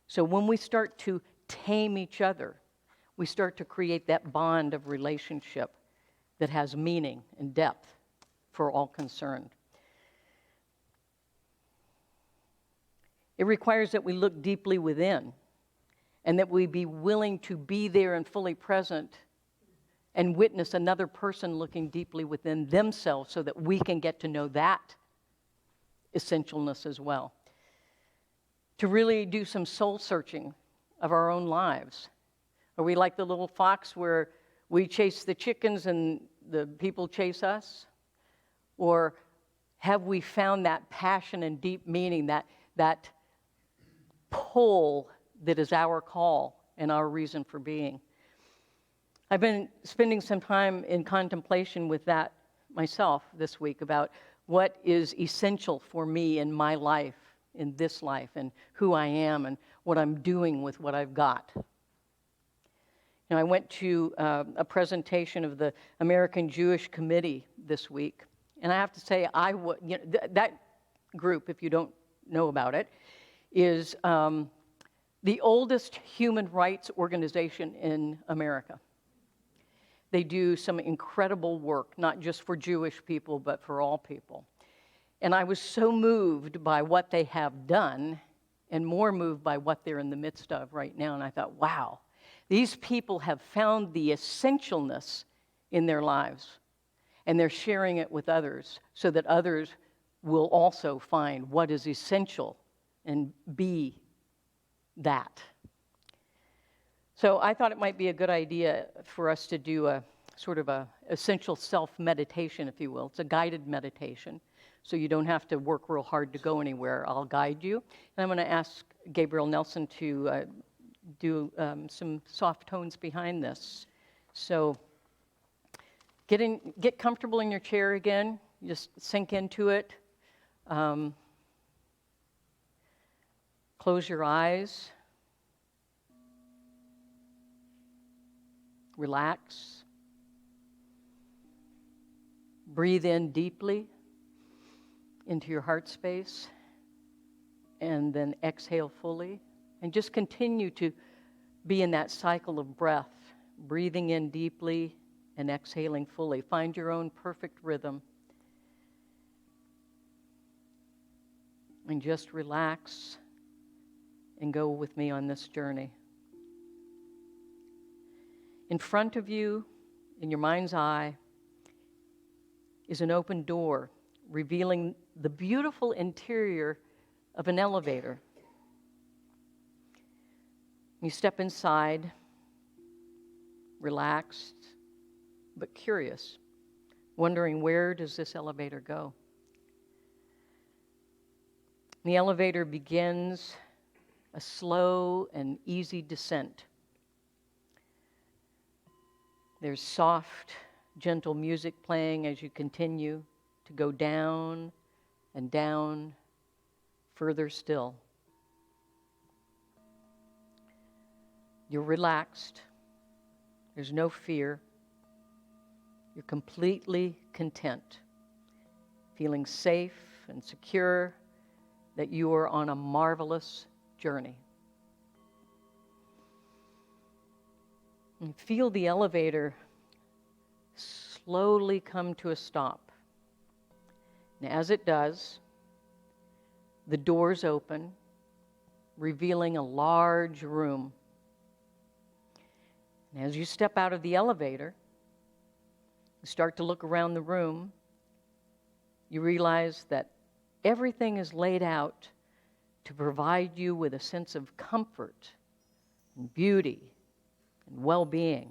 So when we start to tame each other, we start to create that bond of relationship that has meaning and depth for all concerned. It requires that we look deeply within and that we be willing to be there and fully present and witness another person looking deeply within themselves so that we can get to know that essentialness as well. To really do some soul searching of our own lives. Are we like the little fox where we chase the chickens and the people chase us? Or have we found that passion and deep meaning, that pull that is our call and our reason for being? I've been spending some time in contemplation with that myself this week about what is essential for me in my life, in this life, and who I am and what I'm doing with what I've got. You know, I went to a presentation of the American Jewish Committee this week, and I have to say, that group, if you don't know about it, is the oldest human rights organization in America. They do some incredible work, not just for Jewish people, but for all people. And I was so moved by what they have done and more moved by what they're in the midst of right now. And I thought, wow, these people have found the essentialness in their lives, and they're sharing it with others so that others will also find what is essential and be that. So I thought it might be a good idea for us to do a sort of a essential self-meditation, if you will. It's a guided meditation, so you don't have to work real hard to go anywhere. I'll guide you. And I'm going to ask Gabriel Nelson to do some soft tones behind this. So get comfortable in your chair again. Just sink into it. Close your eyes. Relax. Breathe in deeply into your heart space, and then exhale fully. And just continue to be in that cycle of breath, breathing in deeply and exhaling fully. Find your own perfect rhythm. And just relax and go with me on this journey. In front of you, in your mind's eye, is an open door revealing the beautiful interior of an elevator. You step inside, relaxed but curious, wondering, where does this elevator go? The elevator begins a slow and easy descent. There's soft, gentle music playing as you continue to go down and down, further still. You're relaxed. There's no fear. You're completely content, feeling safe and secure that you are on a marvelous journey. And feel the elevator slowly come to a stop. And as it does, the doors open, revealing a large room. And as you step out of the elevator, you start to look around the room, you realize that everything is laid out to provide you with a sense of comfort and beauty and well-being.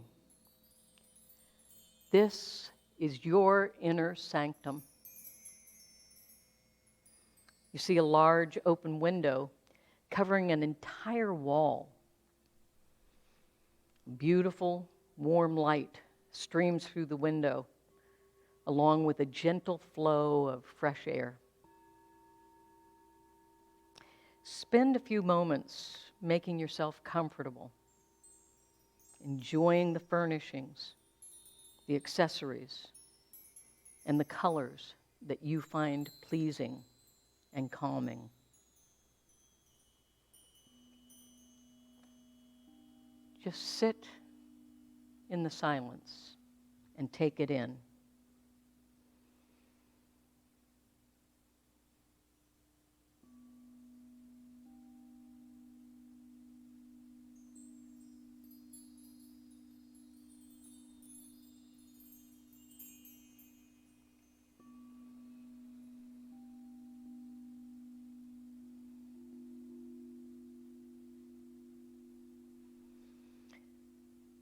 This is your inner sanctum. You see a large open window covering an entire wall. Beautiful, warm light streams through the window, along with a gentle flow of fresh air. Spend a few moments making yourself comfortable, enjoying the furnishings, the accessories, and the colors that you find pleasing and calming. Just sit in the silence and take it in.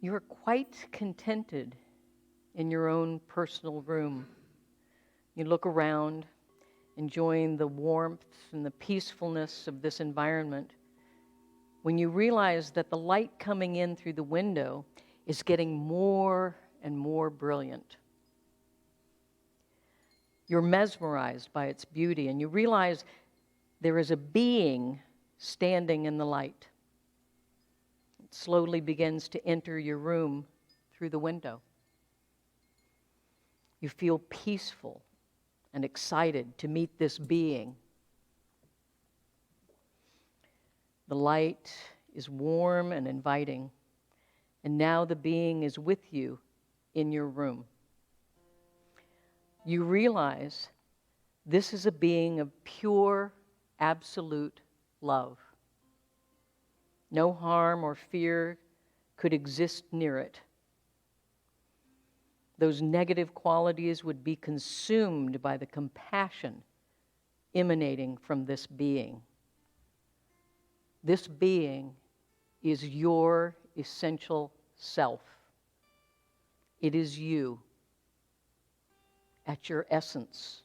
You are quite contented in your own personal room. You look around, enjoying the warmth and the peacefulness of this environment, when you realize that the light coming in through the window is getting more and more brilliant. You're mesmerized by its beauty, and you realize there is a being standing in the light. It slowly begins to enter your room through the window. You feel peaceful and excited to meet this being. The light is warm and inviting, and now the being is with you in your room. You realize this is a being of pure, absolute love. No harm or fear could exist near it. Those negative qualities would be consumed by the compassion emanating from this being. This being is your essential self. It is you at your essence.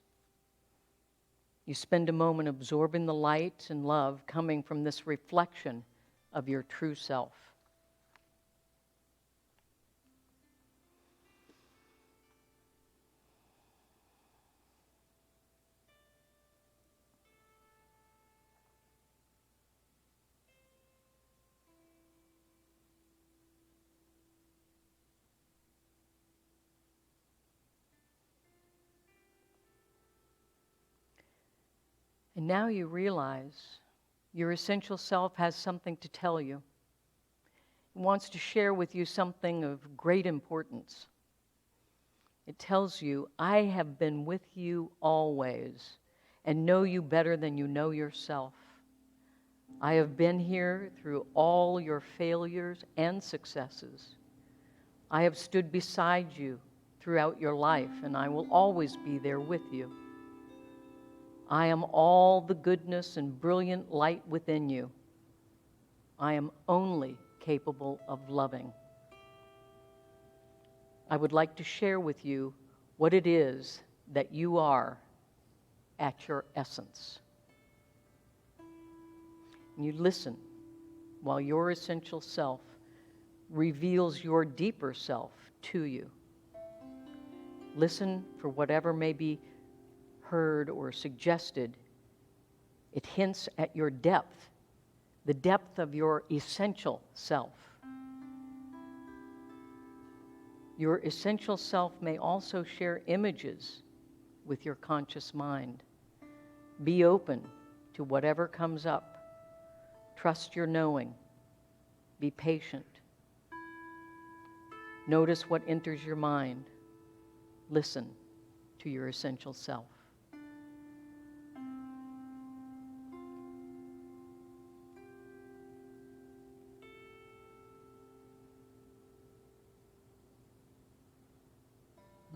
You spend a moment absorbing the light and love coming from this reflection of your true self. And now you realize your essential self has something to tell you. It wants to share with you something of great importance. It tells you, I have been with you always and know you better than you know yourself. I have been here through all your failures and successes. I have stood beside you throughout your life, and I will always be there with you. I am all the goodness and brilliant light within you. I am only capable of loving. I would like to share with you what it is that you are at your essence. And you listen while your essential self reveals your deeper self to you. Listen for whatever may be heard or suggested. It hints at your depth, the depth of your essential self. Your essential self may also share images with your conscious mind. Be open to whatever comes up. Trust your knowing. Be patient. Notice what enters your mind. Listen to your essential self.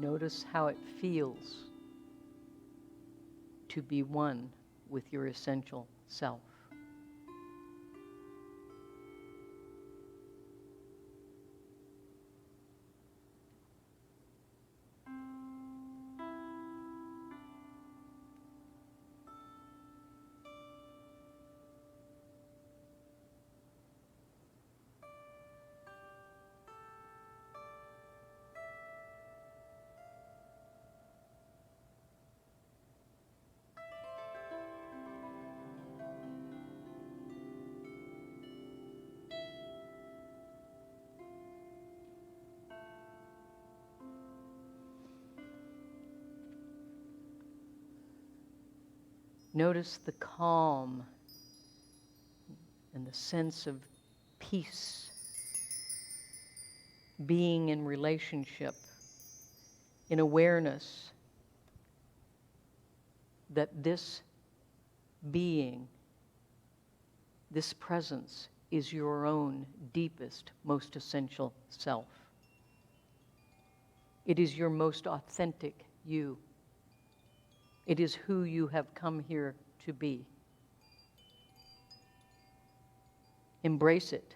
Notice how it feels to be one with your essential self. Notice the calm and the sense of peace, being in relationship, in awareness that this being, this presence is your own deepest, most essential self. It is your most authentic you. It is who you have come here to be. Embrace it,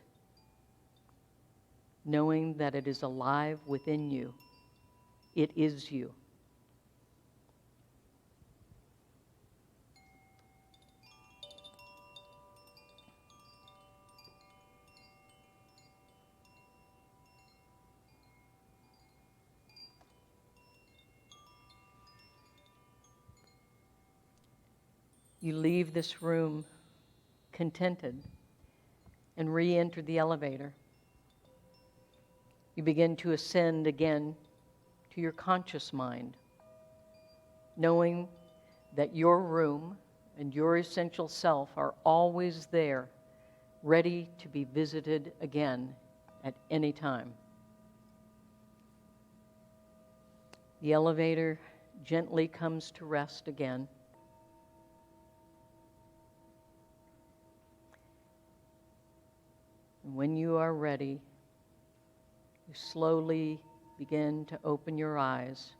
knowing that it is alive within you. It is you. You leave this room contented and re-enter the elevator. You begin to ascend again to your conscious mind, knowing that your room and your essential self are always there, ready to be visited again at any time. The elevator gently comes to rest again. And when you are ready, you slowly begin to open your eyes,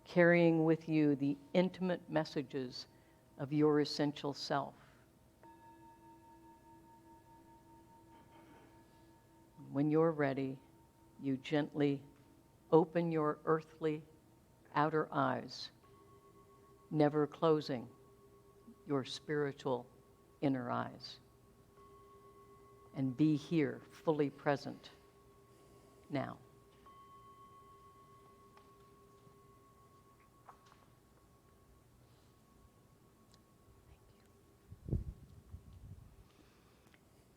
carrying with you the intimate messages of your essential self. When you're ready, you gently open your earthly outer eyes, never closing your spiritual inner eyes. And be here, fully present, now.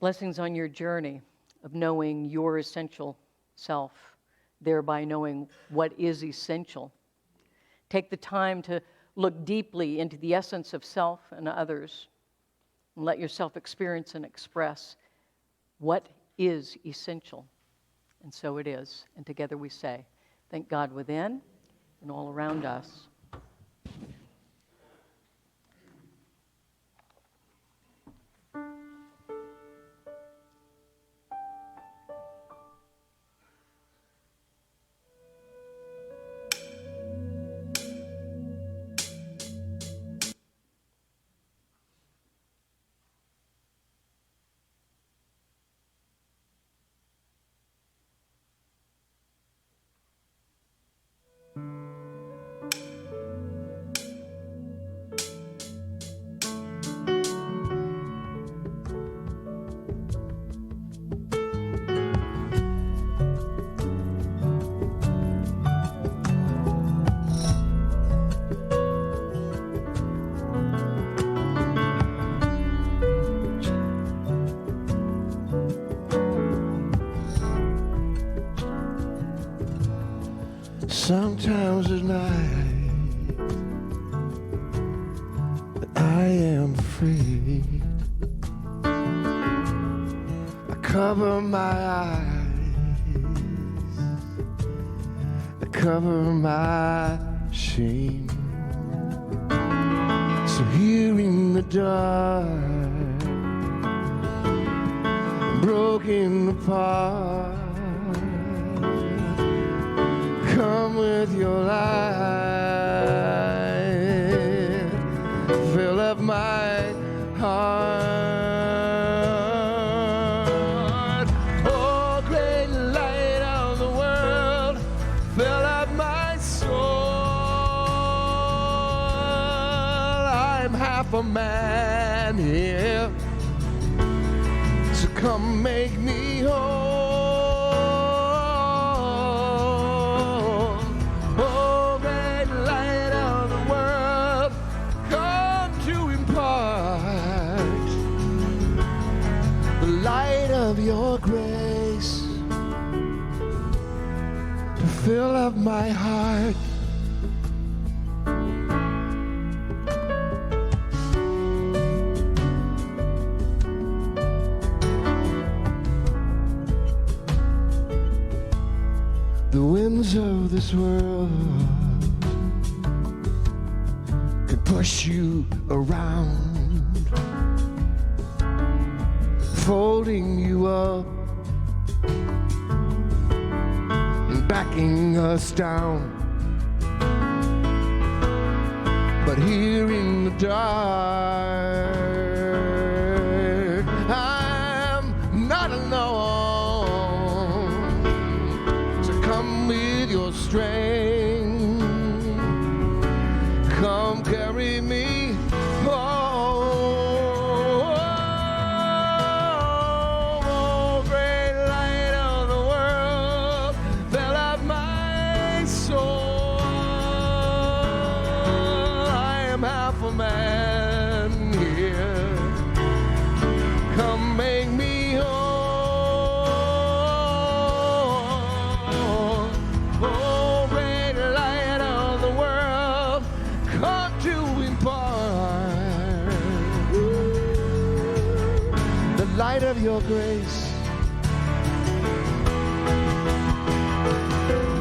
Blessings on your journey of knowing your essential self, thereby knowing what is essential. Take the time to look deeply into the essence of self and others, and let yourself experience and express what is essential. And so it is. And together we say, thank God within and all around us. Sometimes at night I am afraid. I cover my eyes, I cover my shame. So here in the dark, broken apart, come with your light, fill up my heart. Oh, great light of the world, fill up my soul. I'm half a man here, so come make me whole. Oh, great light of the world, come to impart the light of your grace to fill up my heart. The winds of this world can push you around, folding you up and backing us down. But here in the dark, I'm not alone. Come with your strength, come carry me home. Oh, great light of the world, fill up my soul. I am half a man here, come make me whole. Light of your grace.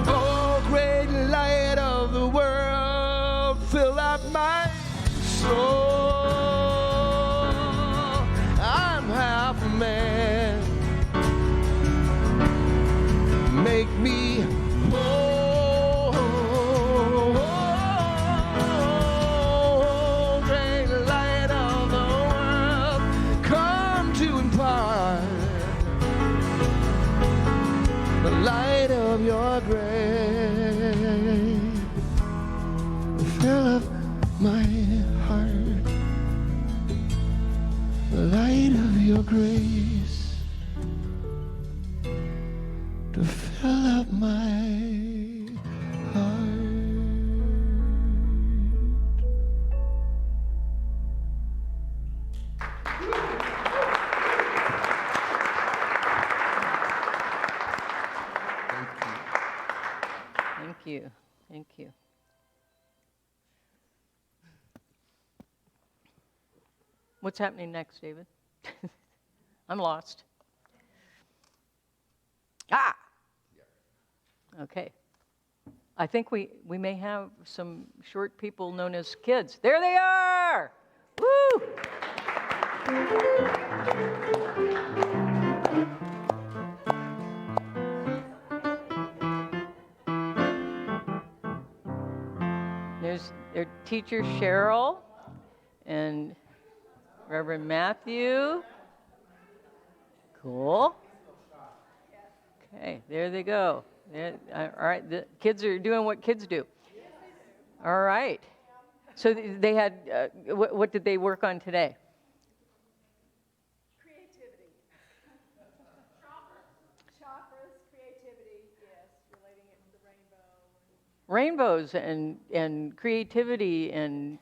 Oh, great light of the world, fill up my soul. I'm half a man, make me whole. Oh, great light of the world, come to impart the light of your grace. Fill up my heart, the light of your grace, to fill up my heart. Thank you. Thank you. What's happening next, David? I'm lost. Ah! Okay. I think we may have some short people known as kids. There they are! Woo! There's their teacher Cheryl and Reverend Matthew. Cool. Okay, there they go. All right, the kids are doing what kids do. All right. So they had, what did they work on today? Creativity. Chakras, creativity, yes, relating it to the rainbow. Rainbows and creativity and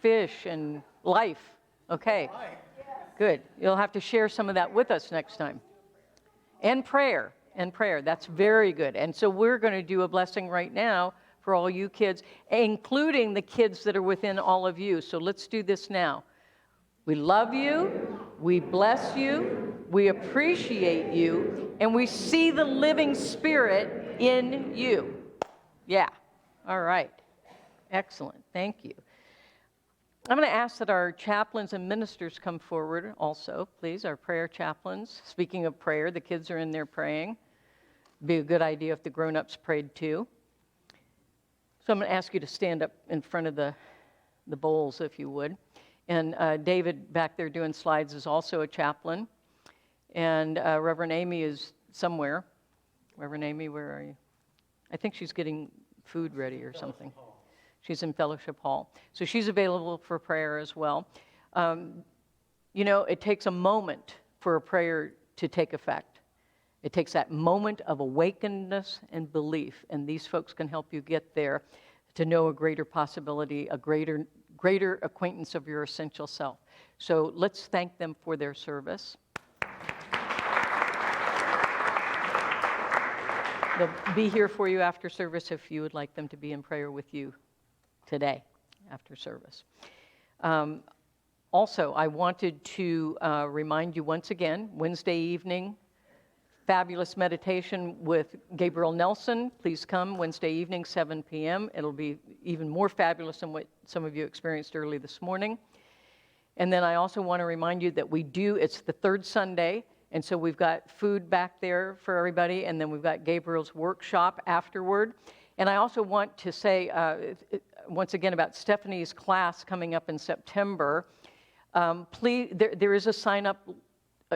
fish and life. Okay, good. You'll have to share some of that with us next time. And prayer. and prayer. That's very good. And so we're going to do a blessing right now for all you kids, including the kids that are within all of you. So let's do this now. We love you, we bless you, we appreciate you, and we see the living Spirit in you. Yeah, all right. Excellent, thank you. I'm going to ask that our chaplains and ministers come forward also, please, our prayer chaplains. Speaking of prayer, the kids are in there praying. It'd be a good idea if the grown-ups prayed too. So I'm going to ask you to stand up in front of the bowls, if you would. And David back there doing slides is also a chaplain. And Reverend Amy is somewhere. Reverend Amy, where are you? I think she's getting food ready or something. She's in Fellowship Hall. So she's available for prayer as well. You know, it takes a moment for a prayer to take effect. It takes that moment of awakenedness and belief, and these folks can help you get there to know a greater possibility, a greater acquaintance of your essential self. So let's thank them for their service. They'll be here for you after service if you would like them to be in prayer with you today after service. Also, I wanted to remind you once again, Wednesday evening, fabulous meditation with Gabriel Nelson. Please come Wednesday evening, 7 p.m. It'll be even more fabulous than what some of you experienced early this morning. And then I also want to remind you that it's the third Sunday, and so we've got food back there for everybody, and then we've got Gabriel's workshop afterward. And I also want to say, once again, about Stephanie's class coming up in September. Please, there is a sign-up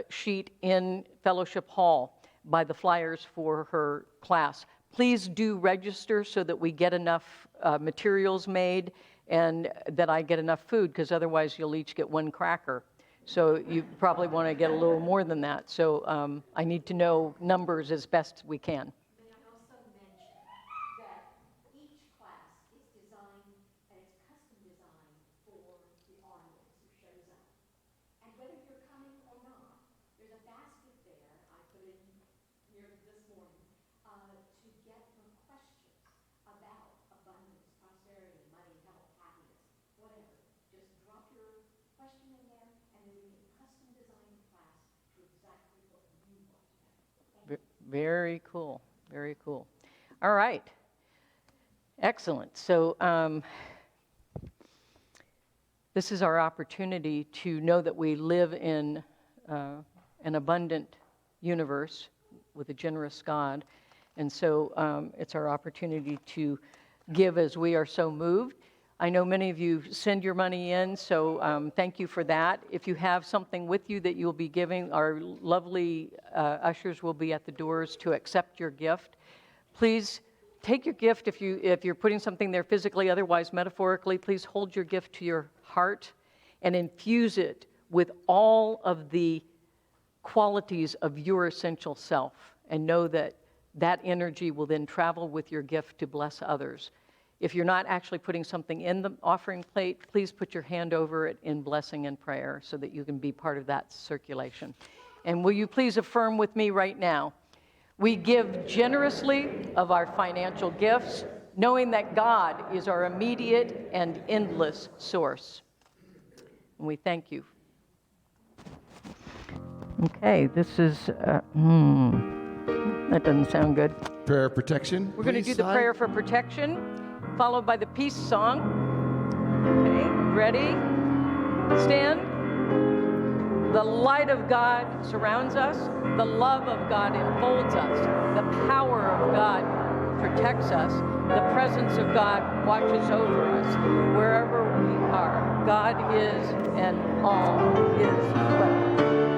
sheet in Fellowship Hall by the flyers for her class. Please do register so that we get enough materials made and that I get enough food, because otherwise you'll each get one cracker. So you probably want to get a little more than that. So I need to know numbers as best we can. May I also mention that each class is designed, and it's custom designed for the audience who shows up. And whether you're coming or not, there's a basket there, I put in here this morning, to get your questions about abundance, prosperity, money, health, happiness, whatever. Just drop your question in there, and then we can custom design the class to exactly what you want to know. Very cool, very cool. All right, excellent. So this is our opportunity to know that we live in an abundant universe with a generous God. And so it's our opportunity to give as we are so moved. I know many of you send your money in, so thank you for that. If you have something with you that you'll be giving, our lovely ushers will be at the doors to accept your gift. Please take your gift if you're putting something there physically, otherwise metaphorically. Please hold your gift to your heart and infuse it with all of the qualities of your essential self, and know that that energy will then travel with your gift to bless others. If you're not actually putting something in the offering plate, please put your hand over it in blessing and prayer so that you can be part of that circulation. And will you please affirm with me right now? We give generously of our financial gifts, knowing that God is our immediate and endless source. And we thank you. Okay, this is, that doesn't sound good. Prayer of protection. We're going to do the prayer for protection, followed by the peace song. Okay, ready? Stand. The light of God surrounds us. The love of God enfolds us. The power of God protects us. The presence of God watches over us. Wherever we are, God is and all is well.